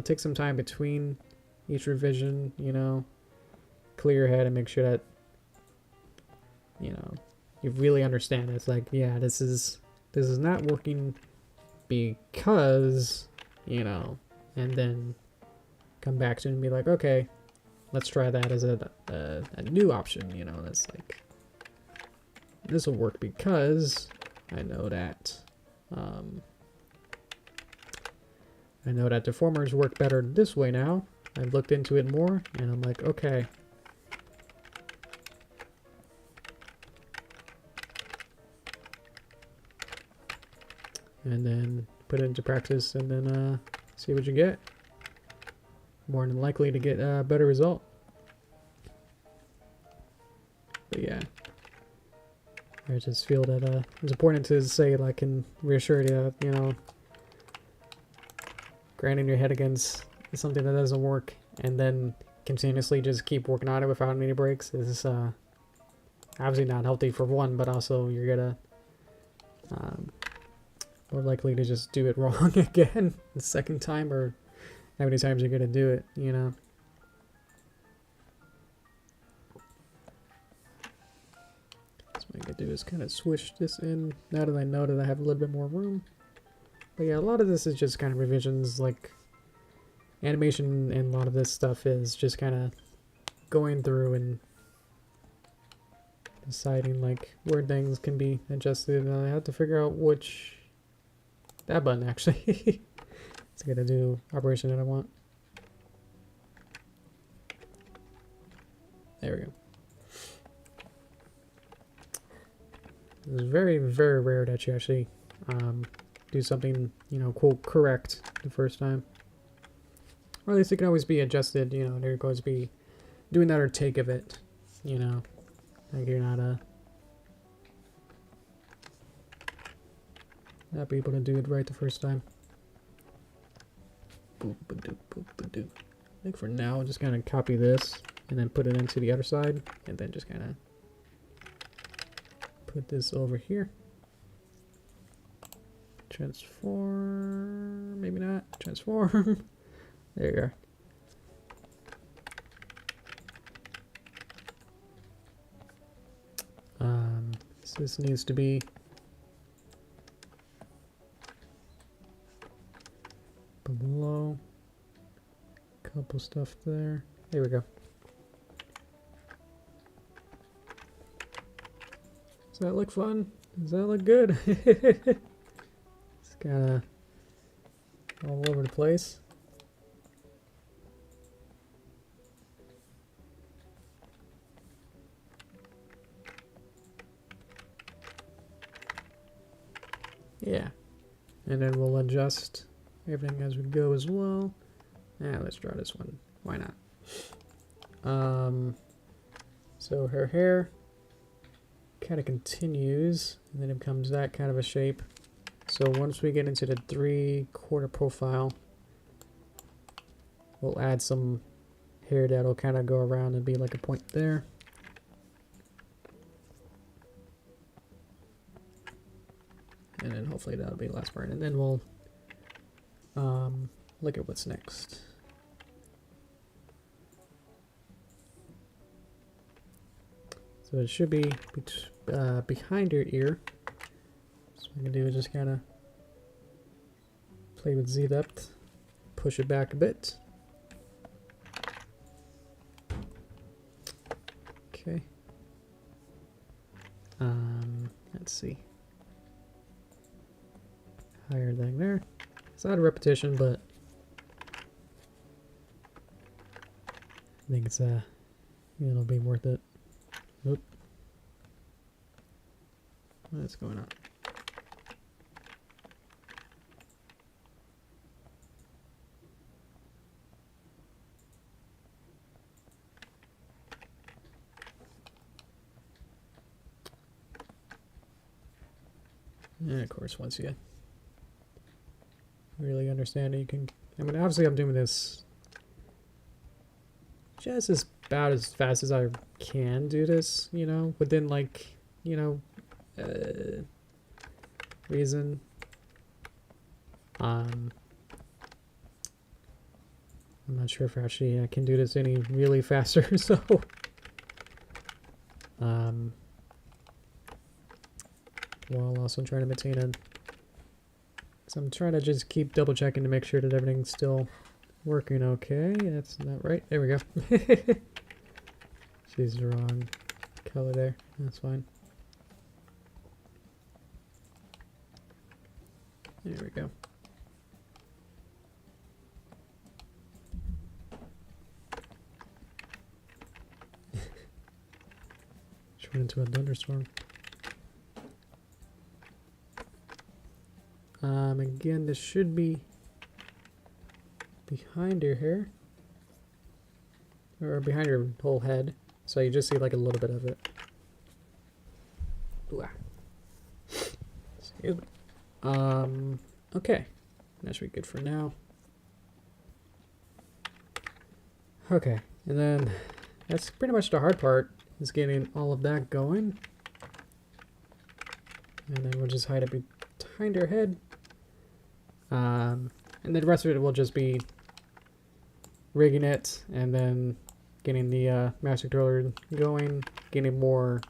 take some time between each revision, you know. Clear your head and make sure that, you know, you really understand. It's like, yeah, this is not working because, you know, and then come back to it and be like, okay, let's try that as a new option, you know. That's like, this will work because I know that deformers work better this way now. I've looked into it more and I'm like, okay. And then put it into practice and then see what you get. More than likely to get a better result. But yeah, I just feel that it's important to say, like, and reassure you that, you know, grinding your head against something that doesn't work and then continuously just keep working on it without any breaks is obviously not healthy for one, but also you're gonna more likely to just do it wrong again the second time, or how many times you're gonna do it, you know. So what I can do is kind of switch this in now that I know that I have a little bit more room. But yeah, a lot of this is just kind of revisions, like animation, and a lot of this stuff is just kind of going through and deciding like where things can be adjusted, and I have to figure out which, that button actually it's gonna do operation that I want. There we go. It's very, very rare that you actually do something, you know, quote, correct the first time. Or at least it can always be adjusted, you know, there goes be doing another take of it, you know. Like you're not be able to do it right the first time. I think for now, just kind of copy this and then put it into the other side, and then just kind of put this over here. Transform, maybe not. Transform. There you go. So this needs to be below. Couple stuff there. There we go. Does that look fun? Does that look good? It's kind of all over the place. Yeah. And then we'll adjust everything as we go as well. Yeah, let's draw this one. Why not? So her hair kind of continues, and then it becomes that kind of a shape. So once we get into the 3/4 profile, we'll add some hair that'll kind of go around and be like a point there. And then hopefully that'll be the last part. And then we'll look at what's next. So it should be behind your ear. So what I'm going to do is just kind of play with Zipp, push it back a bit. Okay. Let's see. Higher thing there. It's not a repetition, but I think it's it'll be worth it. Oop. What's going on? And of course, once you really understand it, you can, I mean, obviously I'm doing this just about as fast as I can do this, you know, within like, you know, reason. I'm not sure if actually I can do this any really faster, so while also trying to maintain a, so I'm trying to just keep double checking to make sure that everything's still working okay. That's not right. There we go. She's the wrong color there. That's fine. There we go. She went into a thunderstorm. Again, this should be behind her hair, or behind her whole head, so you just see like a little bit of it. Ooh, ah. Excuse me. Okay, that should be good for now. Okay, and then that's pretty much the hard part, is getting all of that going. And then we'll just hide it behind her head. And then the rest of it will just be rigging it, and then getting the master controller going, getting more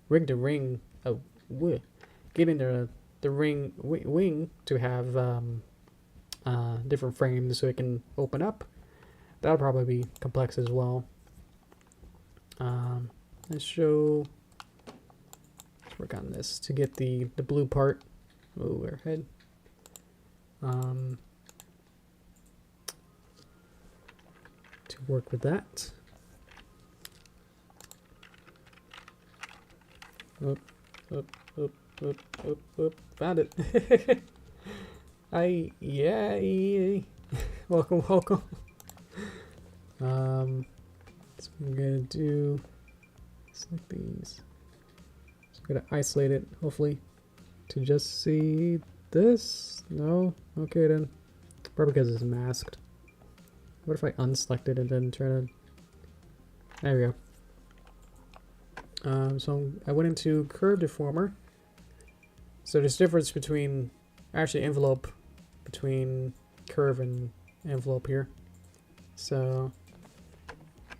rig to ring. Oh, getting the ring wing to have different frames so it can open up. That'll probably be complex as well. Let's work on this to get the blue part. Oh, our head. To work with that. Oop, oop, oop, oop, oop, oop. Found it. Yeah. Welcome. So I'm gonna do select these. So I'm gonna isolate it, hopefully, to just see this. No? Okay then. Probably because it's masked. What if I unselect it and then try to... There we go. So I went into curve deformer. So there's difference between, actually envelope, between curve and envelope here. So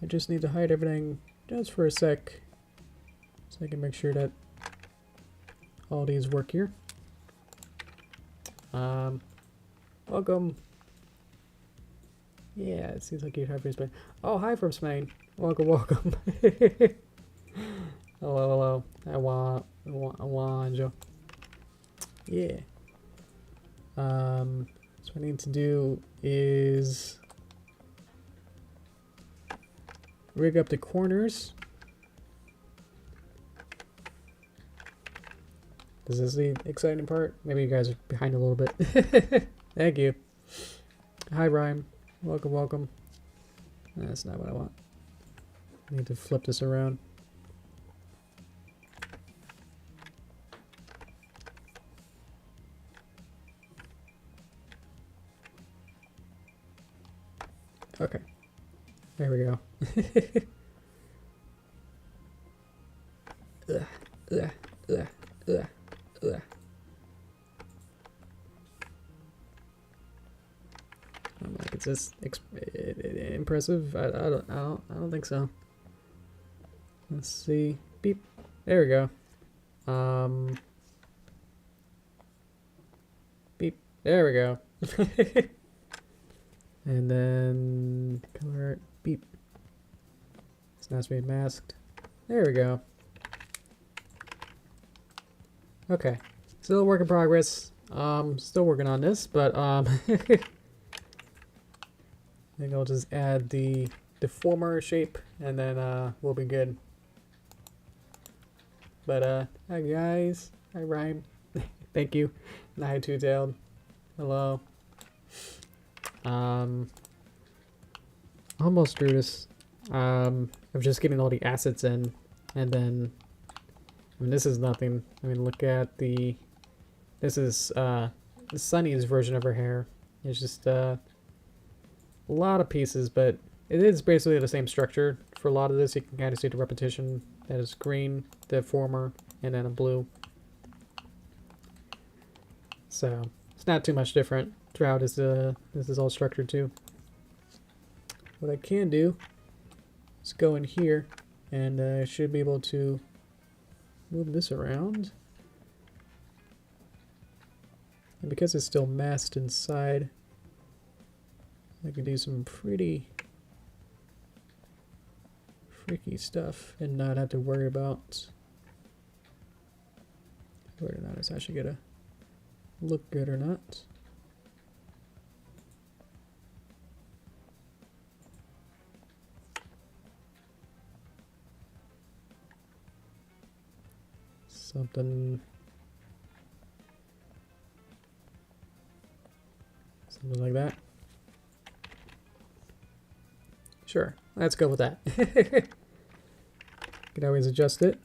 I just need to hide everything just for a sec, so I can make sure that all these work here. Welcome. Yeah, it seems like you have your Spain. Oh, hi from Spain. Welcome, welcome. Hello, hello. I want you. Yeah. So what I need to do is rig up the corners. Is this the exciting part? Maybe you guys are behind a little bit. Thank you. Hi, Rhyme. Welcome, welcome. That's not what I want. I need to flip this around. Okay. There we go. Ugh, ugh, ugh, ugh, ugh. I'm like, is this impressive? I don't think so. Let's see. Beep. There we go. Beep. There we go. And then color art. Beep. It's not being masked. There we go. Okay. Still a work in progress. Still working on this, but I think I'll just add the deformer shape and then we'll be good. But hi guys. Hi Rhyme. Thank you. And hi Two-Tailed. Hello. Almost through this. I'm just getting all the assets in, and then I mean this is nothing. I mean look at the this is Sunny's version of her hair. It's just a lot of pieces, but it is basically the same structure. For a lot of this you can kind of see the repetition. That is green, the former, and then a blue. So it's not too much different throughout as this is all structured too. What I can do is go in here and I should be able to move this around. And because it's still masked inside, I can do some pretty freaky stuff and not have to worry about whether or not it's actually gonna look good or not. Something like that. Sure, let's go with that. Can always adjust it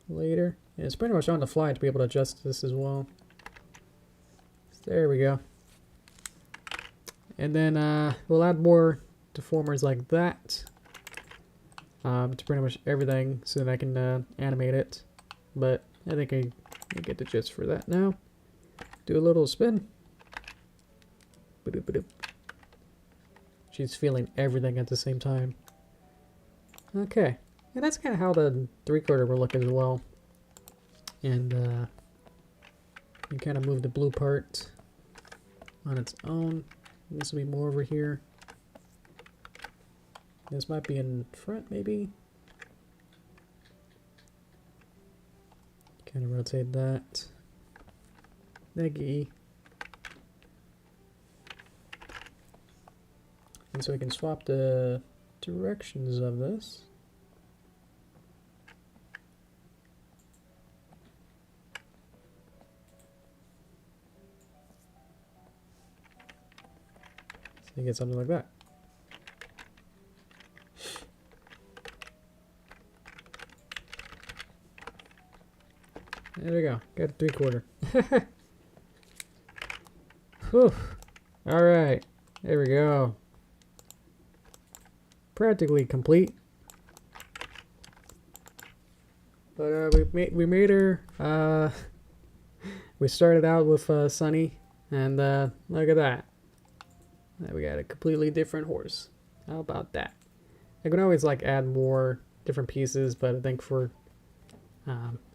later. And it's pretty much on the fly to be able to adjust this as well. So there we go. And then we'll add more deformers like that to pretty much everything so that I can animate it. But I think I get the gist for that now. Do a little spin. Ba-doop, ba-doop. She's feeling everything at the same time. Okay. And that's kind of how the 3/4 will look as well. And you kind of move the blue part on its own. This will be more over here. This might be in front, maybe. Kind of rotate that. Neggy. And so we can swap the directions of this. So you get something like that. There we go. Got a 3/4. Whew. Alright, there we go. Practically complete. But we made her. We started out with Sunny, and look at that. Now we got a completely different horse. How about that? I could always like add more different pieces, but I think for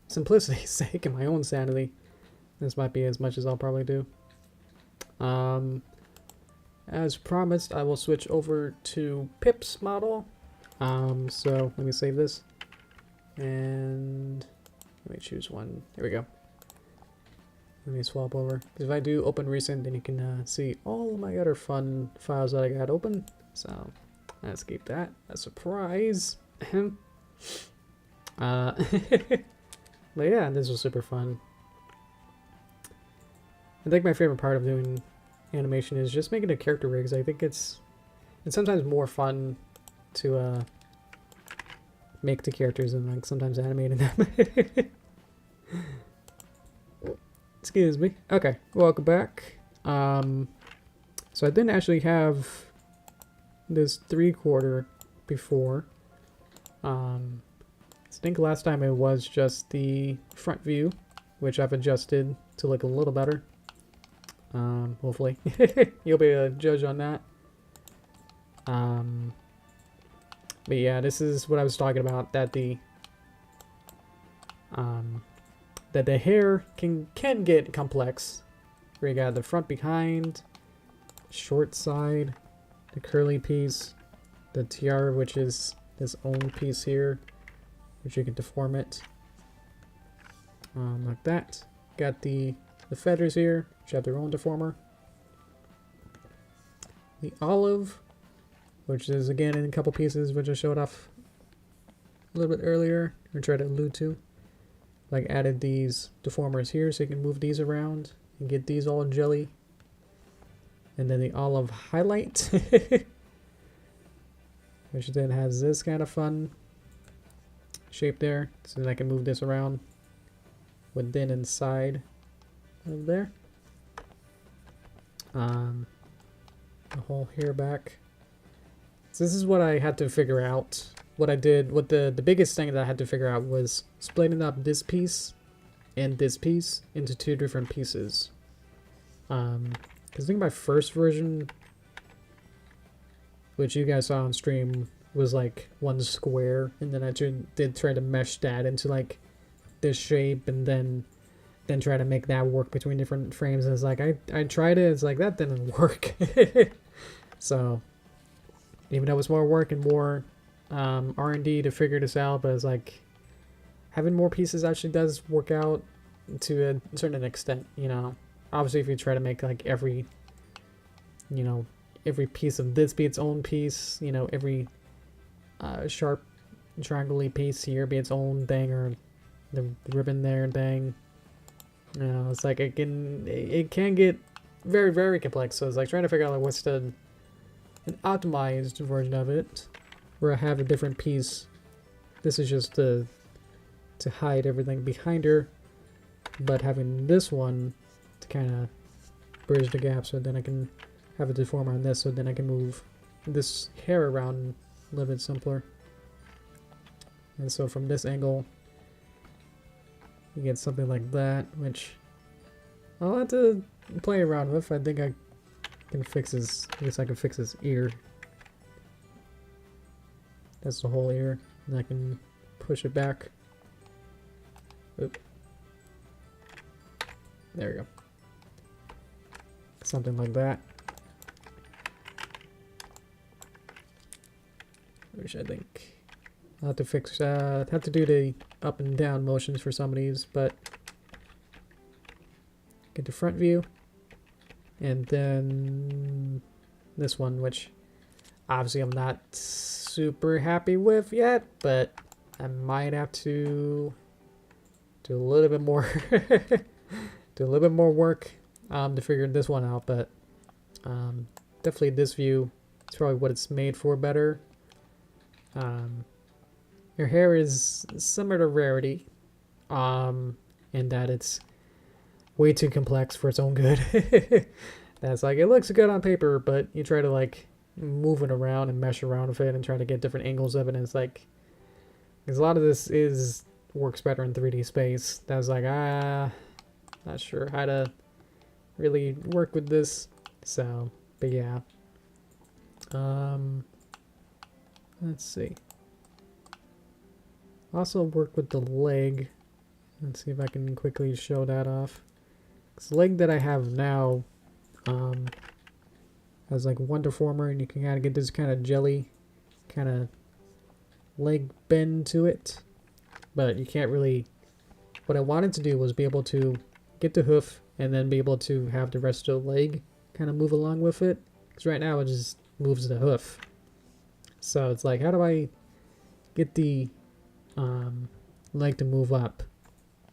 simplicity's sake and my own sanity, this might be as much as I'll probably do. As promised, I will switch over to Pip's model. So let me save this. And let me choose one. There we go. Let me swap over. Because if I do open recent, then you can see all my other fun files that I got open. So let's keep that a surprise. But yeah, this was super fun. I think my favorite part of doing animation is just making the character rigs. I think it's sometimes more fun to make the characters and like sometimes animating them. Excuse me. Okay, welcome back. So I didn't actually have this 3/4 before. I think last time it was just the front view, which I've adjusted to look a little better. Hopefully. You'll be a judge on that. But yeah, this is what I was talking about, that the hair can get complex. Where you got the front behind, short side, the curly piece, the tiara, which is this own piece here, which you can deform it. Like that. Got the feathers here, which have their own deformer. The olive, which is again in a couple pieces, which I showed off a little bit earlier, or tried to allude to. Like added these deformers here so you can move these around and get these all jelly. And then the olive highlight, which then has this kind of fun shape there, so then I can move this around within inside of there. The whole hair back. So this is what I had to figure out. What I did, what the biggest thing that I had to figure out was splitting up this piece and this piece into 2 different pieces. Because I think my first version, which you guys saw on stream, was like one square, and then I did try to mesh that into like this shape, and then try to make that work between different frames. And it's like I tried it, it's like that didn't work. So even though it was more work and more R&D to figure this out, but it's like having more pieces actually does work out to a certain extent, you know. Obviously if you try to make like every piece of this be its own piece, you know, every sharp triangle-y piece here be its own thing, or the ribbon there thing, you know, it's like it can get very, very complex. So it's like trying to figure out like what's an optimized version of it, where I have a different piece. This is just to hide everything behind her, but having this one to kind of bridge the gap, so then I can have a deformer on this, so then I can move this hair around a little bit simpler. And so from this angle you get something like that, which I'll have to play around with. I think I can fix his, I guess I can fix his ear. That's the whole ear, and I can push it back. Oop. There we go. Something like that. Which I think I'll have to fix, have to do the up and down motions for some of these, but get the front view, and then this one, which obviously I'm not super happy with yet, but I might have to do a little bit more do a little bit more work to figure this one out, but definitely this view is probably what it's made for better. Your hair is similar to Rarity, in that it's way too complex for its own good. that's like, it looks good on paper, but you try to like move it around and mesh around with it and try to get different angles of it, and it's like, because a lot of this works better in 3D space. That was like, not sure how to really work with this. So, but yeah. Let's see. Also work with the leg. Let's see if I can quickly show that off. This leg that I have now has like one deformer, and you can kind of get this kind of jelly kind of leg bend to it. But you can't really... What I wanted to do was be able to get the hoof and then be able to have the rest of the leg kind of move along with it. Because right now it just moves the hoof. So it's like, how do I get the leg to move up?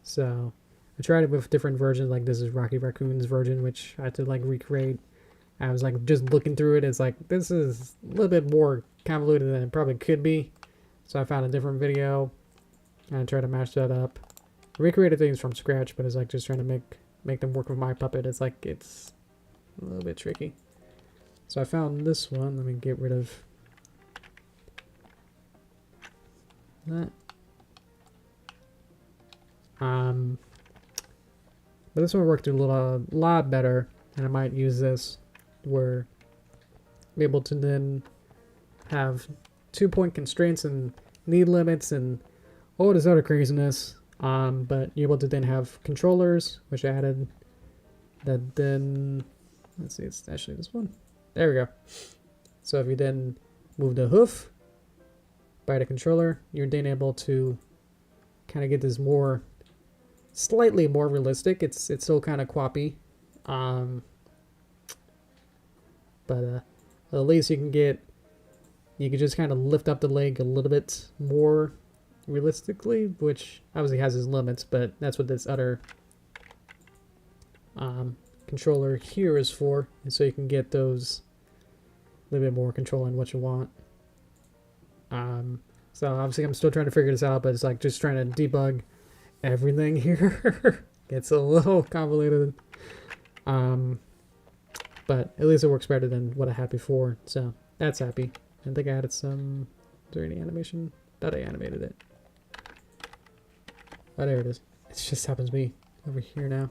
So I tried it with different versions, like this is Rocky Raccoon's version, which I had to like recreate. I was like just looking through it, it's like, this is a little bit more convoluted than it probably could be. So I found a different video and I tried to match that up. I recreated things from scratch, but it's like just trying to make them work with my puppet. It's like, it's a little bit tricky. So I found this one. Let me get rid of that. But this one worked a lot better, and I might use this where I'm able to then have 2-point constraints and need limits and all this other craziness. But you're able to then have controllers, which I added, that then, let's see, it's actually this one. There we go. So if you then move the hoof by the controller, you're then able to kind of get this more, slightly more realistic. It's still kind of quappy, but at least you can just kind of lift up the leg a little bit more realistically, which obviously has its limits, but that's what this other controller here is for, and so you can get those a little bit more control on what you want. So obviously I'm still trying to figure this out, but it's like just trying to debug everything here. It's a little convoluted, but at least it works better than what I had before, so that's happy. I think I added some, is there any animation? Thought I animated it. Oh, there it is. It just happens to be over here now.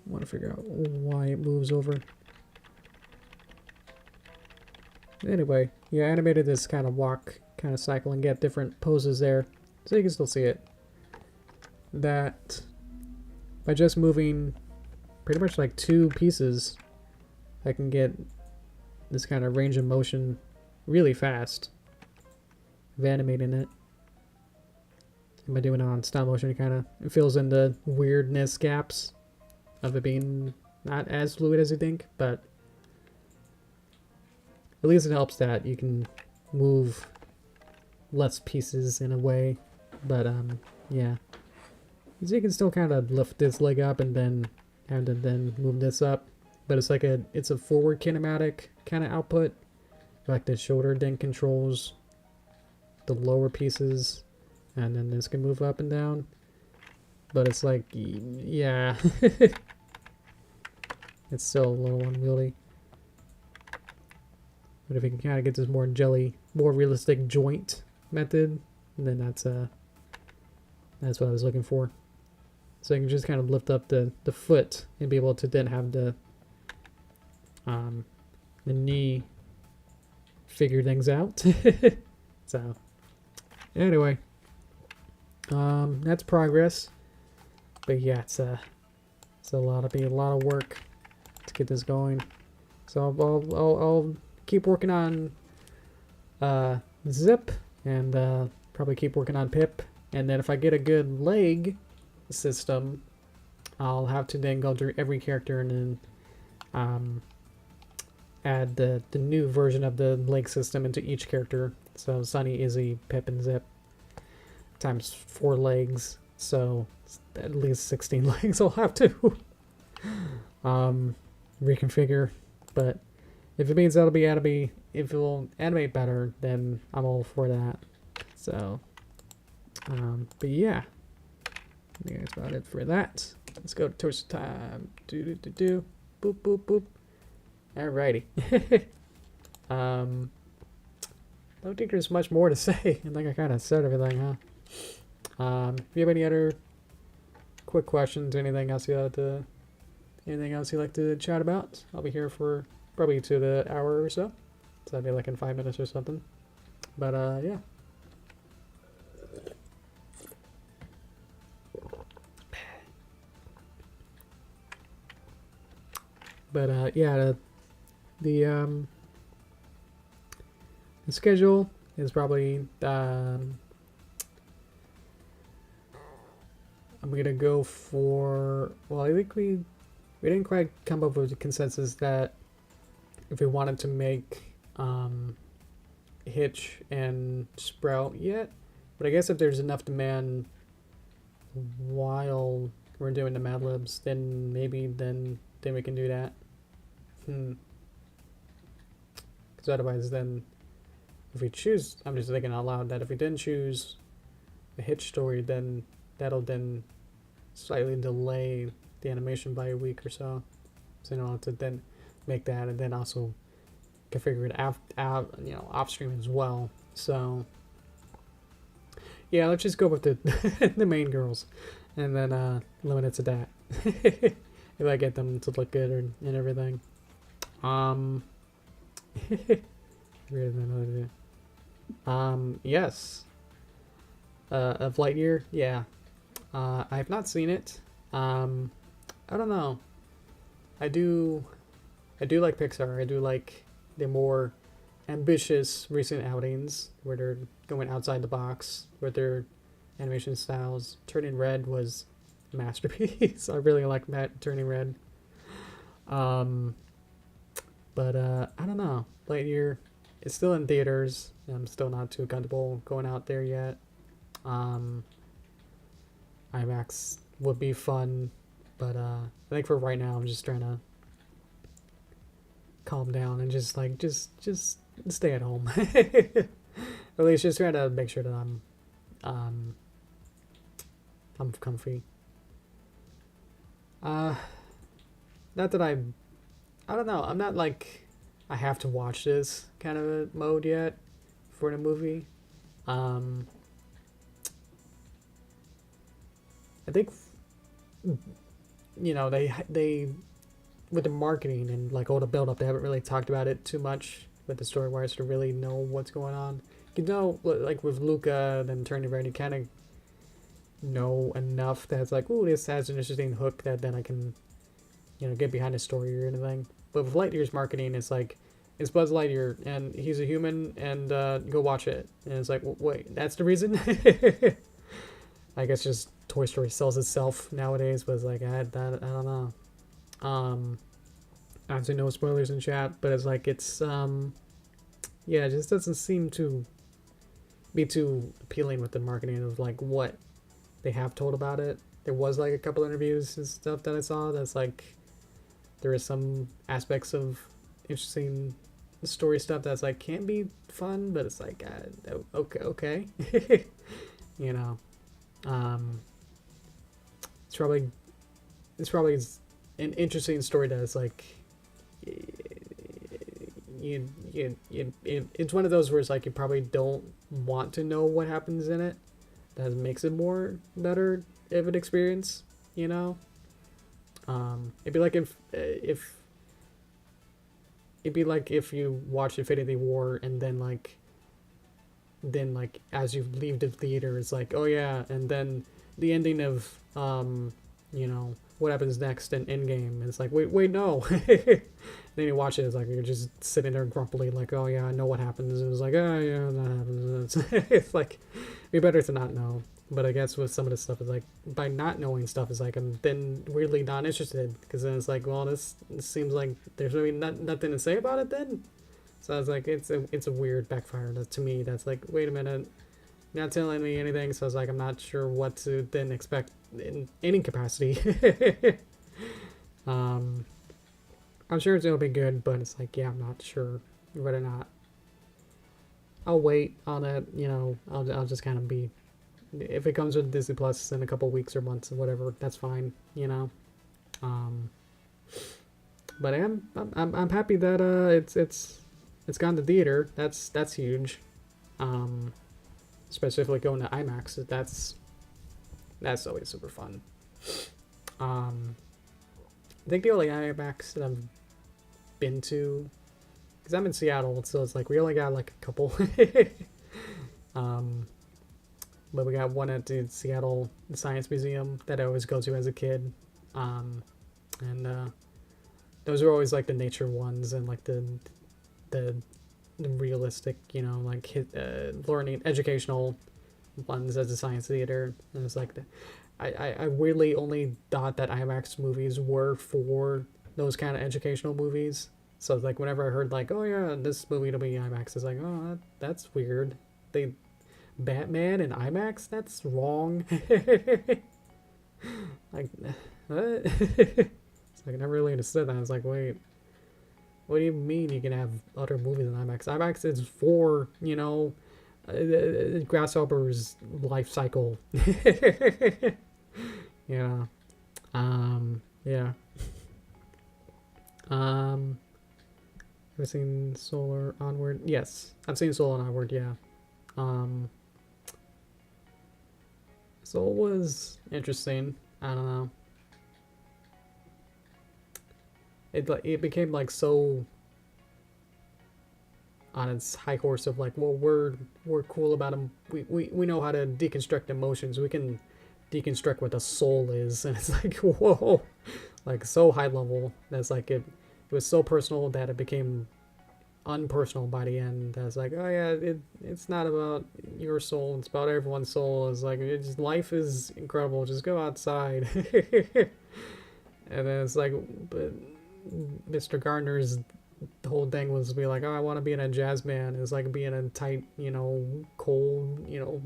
I want to figure out why it moves over. Anyway, yeah, I animated this kind of walk, kind of cycle, and get different poses there, so you can still see it. That by just moving pretty much like 2 pieces, I can get this kind of range of motion really fast of animating it. And by doing it on stop motion, it fills in the weirdness gaps of it being not as fluid as you think, but at least it helps that you can move less pieces in a way. But yeah, so you can still kind of lift this leg up and then have to then move this up, but it's like it's a forward kinematic kind of output. Like the shoulder then controls the lower pieces, and then this can move up and down. But it's like, yeah, it's still a little unwieldy. But if you can kind of get this more more realistic joint method, then that's what I was looking for. So you can just kind of lift up the foot and be able to then have the knee figure things out. So anyway, that's progress. But yeah, it's a lot of work to get this going. So I'll keep working on Zipp, and probably keep working on Pip, and then if I get a good leg system, I'll have to then go through every character and then add the new version of the leg system into each character. So Sunny, Izzy, Pip, and Zipp times 4 legs, so at least 16 legs I'll have to reconfigure. But if it means if it will animate better, then I'm all for that. So but yeah, I think that's about it for that. Let's go to toast time. Do. Boop, boop, boop. Alrighty. I don't think there's much more to say. I think I kind of said everything, huh? If you have any other quick questions, anything else you'd like to chat about, I'll be here for probably to the hour or so. So that'd be like in 5 minutes or something. But yeah. But yeah, the schedule is probably I'm gonna go for, well, I think we didn't quite come up with a consensus that if we wanted to make Hitch and Sprout yet, but I guess if there's enough demand while we're doing the Mad Libs, then maybe then we can do that. Because otherwise then, if we choose, I'm just thinking out loud that if we didn't choose the Hitch story, then that'll then slightly delay the animation by a week or so. So you know, I'll have to then make that and then also configure it off stream as well. So yeah, let's just go with the the main girls and then limit it to that. If I get them to look good and everything. Yes. Of Lightyear, yeah. I have not seen it. I don't know. I do like Pixar. I do like the more ambitious recent outings where they're going outside the box with their animation styles. Turning Red was a masterpiece. I really like Turning Red. But I don't know. Lightyear is still in theaters. I'm still not too comfortable going out there yet. IMAX would be fun, but I think for right now I'm just trying to calm down and just stay at home. At least just trying to make sure that I'm comfy. Not that I don't know. I'm not like I have to watch this kind of a mode yet for the movie. I think, you know, they with the marketing and like all the build up, they haven't really talked about it too much with the story wise to really know what's going on. You know, like with Luca and then Turning Red, you kind of know enough that it's like, ooh, this has an interesting hook that then I can, you know, get behind the story or anything. But with Lightyear's marketing, it's like, it's Buzz Lightyear and he's a human and go watch it. And it's like, wait, that's the reason? I guess just Toy Story sells itself nowadays, but it's like, I don't know. Obviously no spoilers in chat, but it's like, it's, yeah, it just doesn't seem to be too appealing with the marketing of like what they have told about it. There was like a couple interviews and stuff that I saw that's like, there is some aspects of interesting story stuff that's like, can be fun, but it's like, okay. You know. It's probably an interesting story that is like, it's one of those where it's like you probably don't want to know what happens in it. That makes it more better of an experience, you know. It'd be like if you watch Infinity War and then like as you leave the theater, it's like, oh yeah, and then the ending of you know, what happens next in Endgame, and it's like, wait no. Then you watch it, it's like you're just sitting there grumpily like, oh yeah, I know what happens. It was like, oh yeah, that happens. It's like, it'd be better to not know. But I guess with some of this stuff, it's like, by not knowing stuff, it's like I'm then weirdly not interested, because then it's like, well, this seems like there's really nothing to say about it then. So I was like, it's a weird backfire to me. That's like, wait a minute, you're not telling me anything. So I was like, I'm not sure what to then expect in any capacity. I'm sure it'll be good, but it's like, yeah, I'm not sure whether or not. I'll wait on it, you know. I'll just kind of be if it comes with Disney Plus in a couple weeks or months or whatever, that's fine, you know. But I'm happy that it's gone to theater. That's huge. Especially if like going to IMAX, that's always super fun. I think the only IMAX that I've been to, because I'm in Seattle, so it's like we only got like a couple. But we got one at the Seattle Science Museum that I always go to as a kid. And those are always like the nature ones and like the realistic, you know, like learning educational ones as a science theater. And it's like I weirdly only thought that IMAX movies were for those kind of educational movies. So like whenever I heard like, oh yeah, this movie will be IMAX, it's like, oh, that's weird. They Batman and IMAX? That's wrong. Like, what? It's like I never really understood that. I was like, wait, what do you mean you can have other movies in IMAX? IMAX is for, you know, Grasshopper's life cycle. Yeah. Yeah. Have I seen Solar Onward? Yes, I've seen Solar Onward. Yeah. Soul was interesting. I don't know. It became like so on its high horse of like, well, we're cool about them. We know how to deconstruct emotions. We can deconstruct what the soul is, and it's like, whoa, like so high level. That's like it was so personal that it became unpersonal by the end. That's like, oh yeah, it's not about your soul, it's about everyone's soul. It's like, life is incredible, just go outside. And then it's like, but Mr. Gardner's whole thing was to be like, oh, I want to be in a jazz band. It's like being in a tight, you know, cold, you know,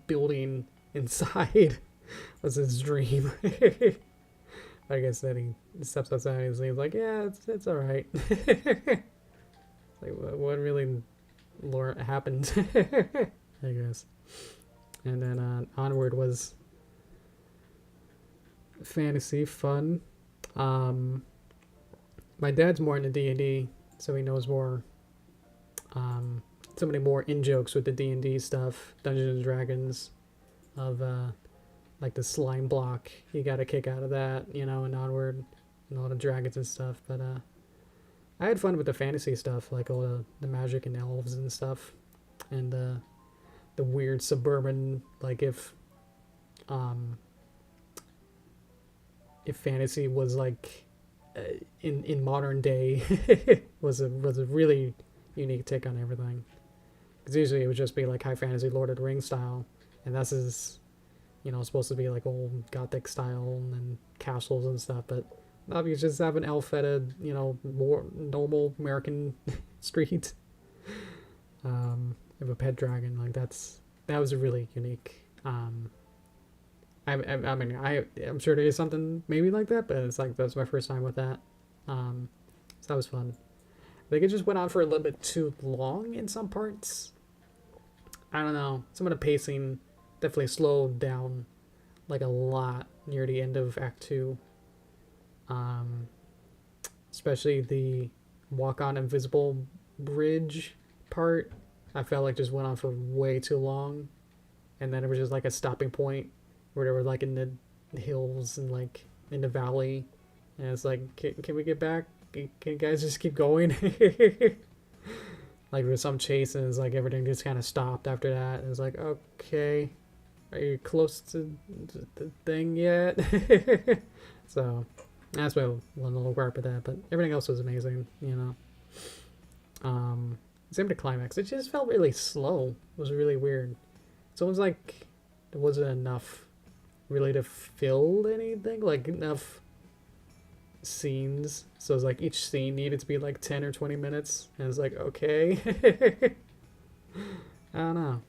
building inside was his dream. Like I said, he steps outside and he's like, yeah, it's all right. Like, what really happened? I guess. And then Onward was fantasy fun. My dad's more into D&D, so he knows more. So many more in-jokes with the D&D stuff. Dungeons and Dragons. Of, like the slime block. He got a kick out of that, you know, in Onward. And all the dragons and stuff, but, I had fun with the fantasy stuff, like all the magic and elves and stuff, and the weird suburban, like if fantasy was like in modern day was a really unique take on everything. Because usually it would just be like high fantasy Lord of the Rings style, and this is, you know, supposed to be like old Gothic style and castles and stuff, but now you just have an elf at a, you know, more normal American street. Of a pet dragon, like that was a really unique. I mean, I'm sure there is something maybe like that, but it's like that's my first time with that. So that was fun. I think it just went on for a little bit too long in some parts. I don't know. Some of the pacing definitely slowed down like a lot near the end of Act 2. Especially the walk on invisible bridge part, I felt like just went on for way too long, and then it was just like a stopping point where they were like in the hills and like in the valley, and it's like, can we get back? Can you guys just keep going? Like with some chase, and it's like everything just kind of stopped after that. It was like, okay, are you close to the thing yet? So that's my one little gripe with that, but everything else was amazing, you know. Same to climax. It just felt really slow. It was really weird. It's almost like there wasn't enough really to fill anything, like enough scenes. So it's like each scene needed to be like 10 or 20 minutes, and it's like, okay. I don't know.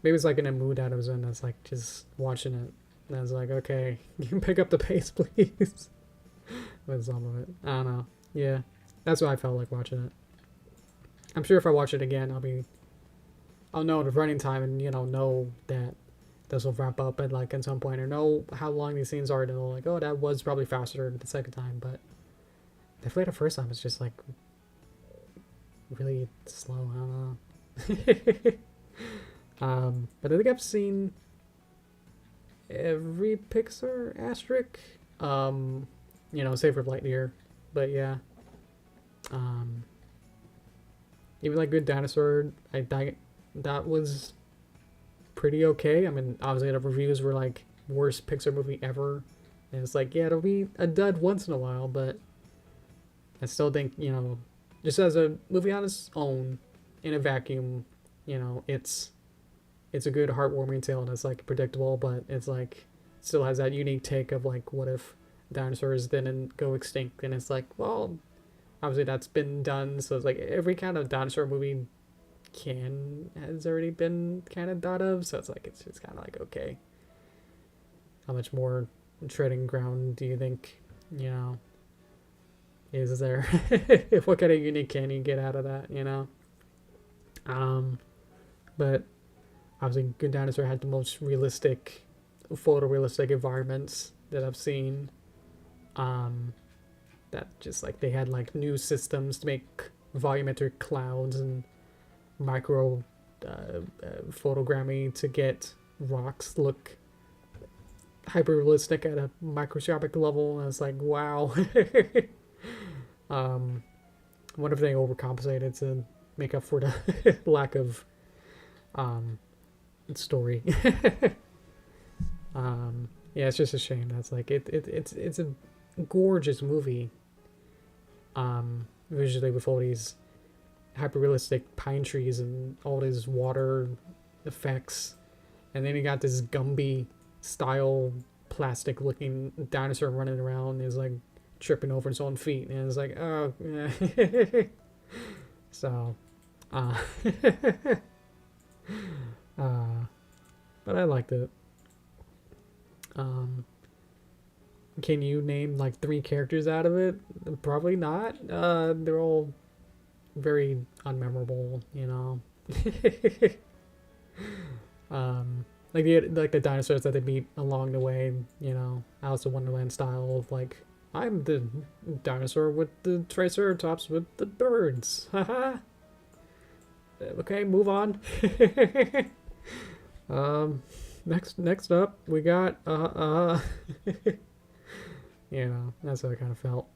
Maybe it's like in a mood that I was in, that's like just watching it. And I was like, okay, you can pick up the pace, please. With some of it. I don't know. Yeah. That's what I felt like watching it. I'm sure if I watch it again, I'll know the running time and, you know that this will wrap up at like at some point, or know how long these scenes are, to know like, oh, that was probably faster the second time, but definitely the first time it's just like really slow. I don't know. But I think I've seen every Pixar asterisk, save for Lightyear, but yeah, even like Good Dinosaur, that was pretty okay. I mean, obviously the reviews were like worst Pixar movie ever, and it's like, yeah, it'll be a dud once in a while, but I still think, just as a movie on its own, in a vacuum, it's a good heartwarming tale, and it's like predictable, but it's like still has that unique take of like, what if dinosaurs didn't go extinct? And it's like, well, obviously that's been done, so it's like every kind of dinosaur movie has already been kind of thought of, so it's like it's just kind of like, okay, how much more treading ground do you think is there? What kind of unique can you get out of that, but obviously Good Dinosaur had the most realistic, photorealistic environments that I've seen. That just like they had like new systems to make volumetric clouds and micro photogrammy to get rocks look hyper realistic at a microscopic level, and it's like, wow. I wonder if they overcompensated to make up for the lack of story. Yeah, it's just a shame. That's like it's a gorgeous movie. Visually, with all these hyper realistic pine trees and all these water effects, and then you got this Gumby style plastic looking dinosaur running around, is like tripping over its own feet, and it's like, oh yeah. So but I liked it. Can you name like 3 characters out of it? Probably not. They're all very unmemorable, like the dinosaurs that they meet along the way, Alice in Wonderland style of like, I'm the dinosaur with the triceratops with the birds. Haha. Okay, move on. Next up, we got that's how I kind of felt.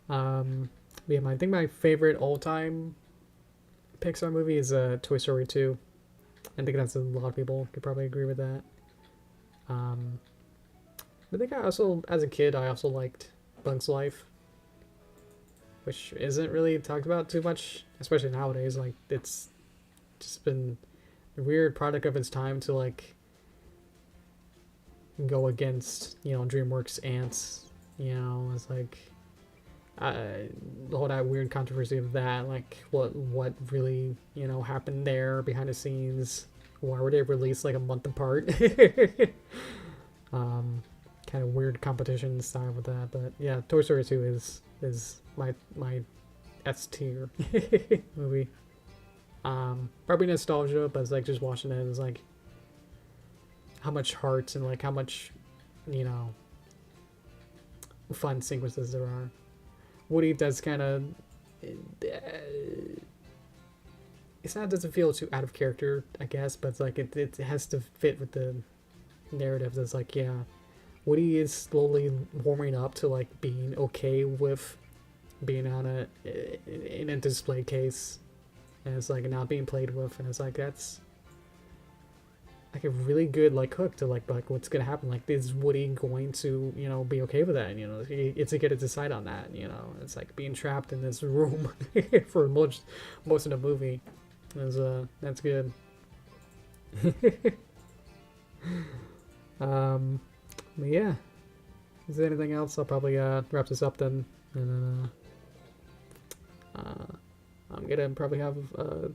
Yeah, I think my favorite all-time Pixar movie is Toy Story 2. I think that's a lot of people could probably agree with that. I think I also, as a kid, I also liked Bugs Life, which isn't really talked about too much, especially nowadays. Like, it's just been a weird product of its time to like go against, DreamWorks Ants. It's like all that weird controversy of that, like what really happened there behind the scenes. Why were they released like a month apart? Kind of weird competition style with that, but yeah, Toy Story 2 is my S tier movie. Probably nostalgia, but it's like just watching it is like how much heart and like how much fun sequences there are. Woody does kind of doesn't feel too out of character, I guess, but it's like it has to fit with the narrative. That's like, yeah, Woody is slowly warming up to like being okay with being in a display case, and it's like not being played with, and it's like that's like a really good like hook to like what's gonna happen. Like, is Woody going to be okay with that? And, it's a get to decide on that. It's like being trapped in this room for most of the movie. That's good. But yeah, is there anything else? I'll probably wrap this up then, and I'm gonna probably have a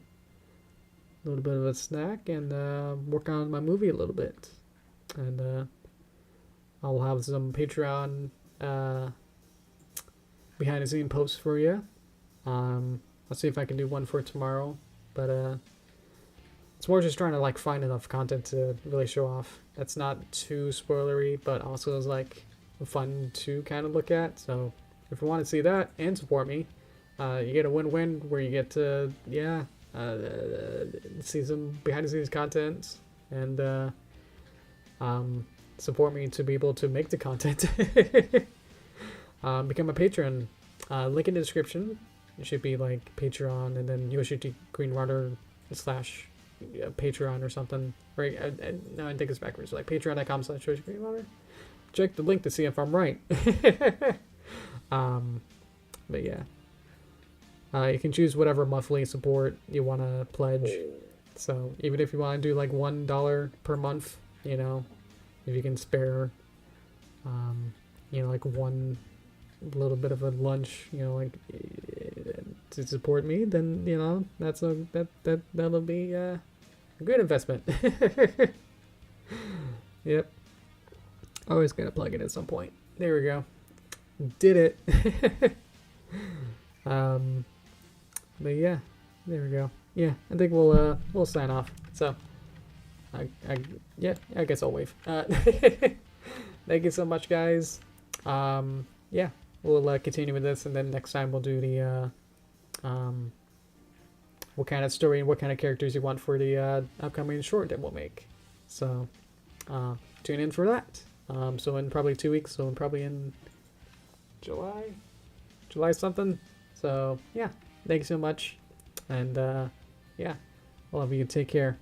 little bit of a snack and work on my movie a little bit, and I'll have some Patreon behind the scene posts for you. I'll see if I can do one for tomorrow, but it's more just trying to like find enough content to really show off. That's not too spoilery, but also is like fun to kind of look at. So if you want to see that and support me, you get a win-win where you get to see some behind the scenes content and support me to be able to make the content. Become a patron. Link in the description. It should be like Patreon and then Yoshi Greenwater / Patreon or something. Right? No, I think it's backwards. Like patreon.com/Yoshi Greenwater. Check the link to see if I'm right. But yeah. You can choose whatever monthly support you want to pledge. So even if you want to do like $1 per month, you know, if you can spare, you know, like one little bit of a lunch, you know, like to support me, then you know that'll be a good investment. Yep. Always gonna plug it at some point. There we go. Did it. But yeah, there we go. Yeah, I think we'll sign off. So, I guess I'll wave. Thank you so much, guys. Yeah, we'll continue with this, and then next time we'll do the what kind of story and what kind of characters you want for the upcoming short that we'll make. So, tune in for that. So in probably 2 weeks. So probably in July something. So yeah. Thank you so much, and yeah, all of you take care.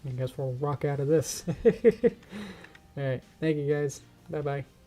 I guess we'll rock out of this. All right, thank you guys. Bye bye.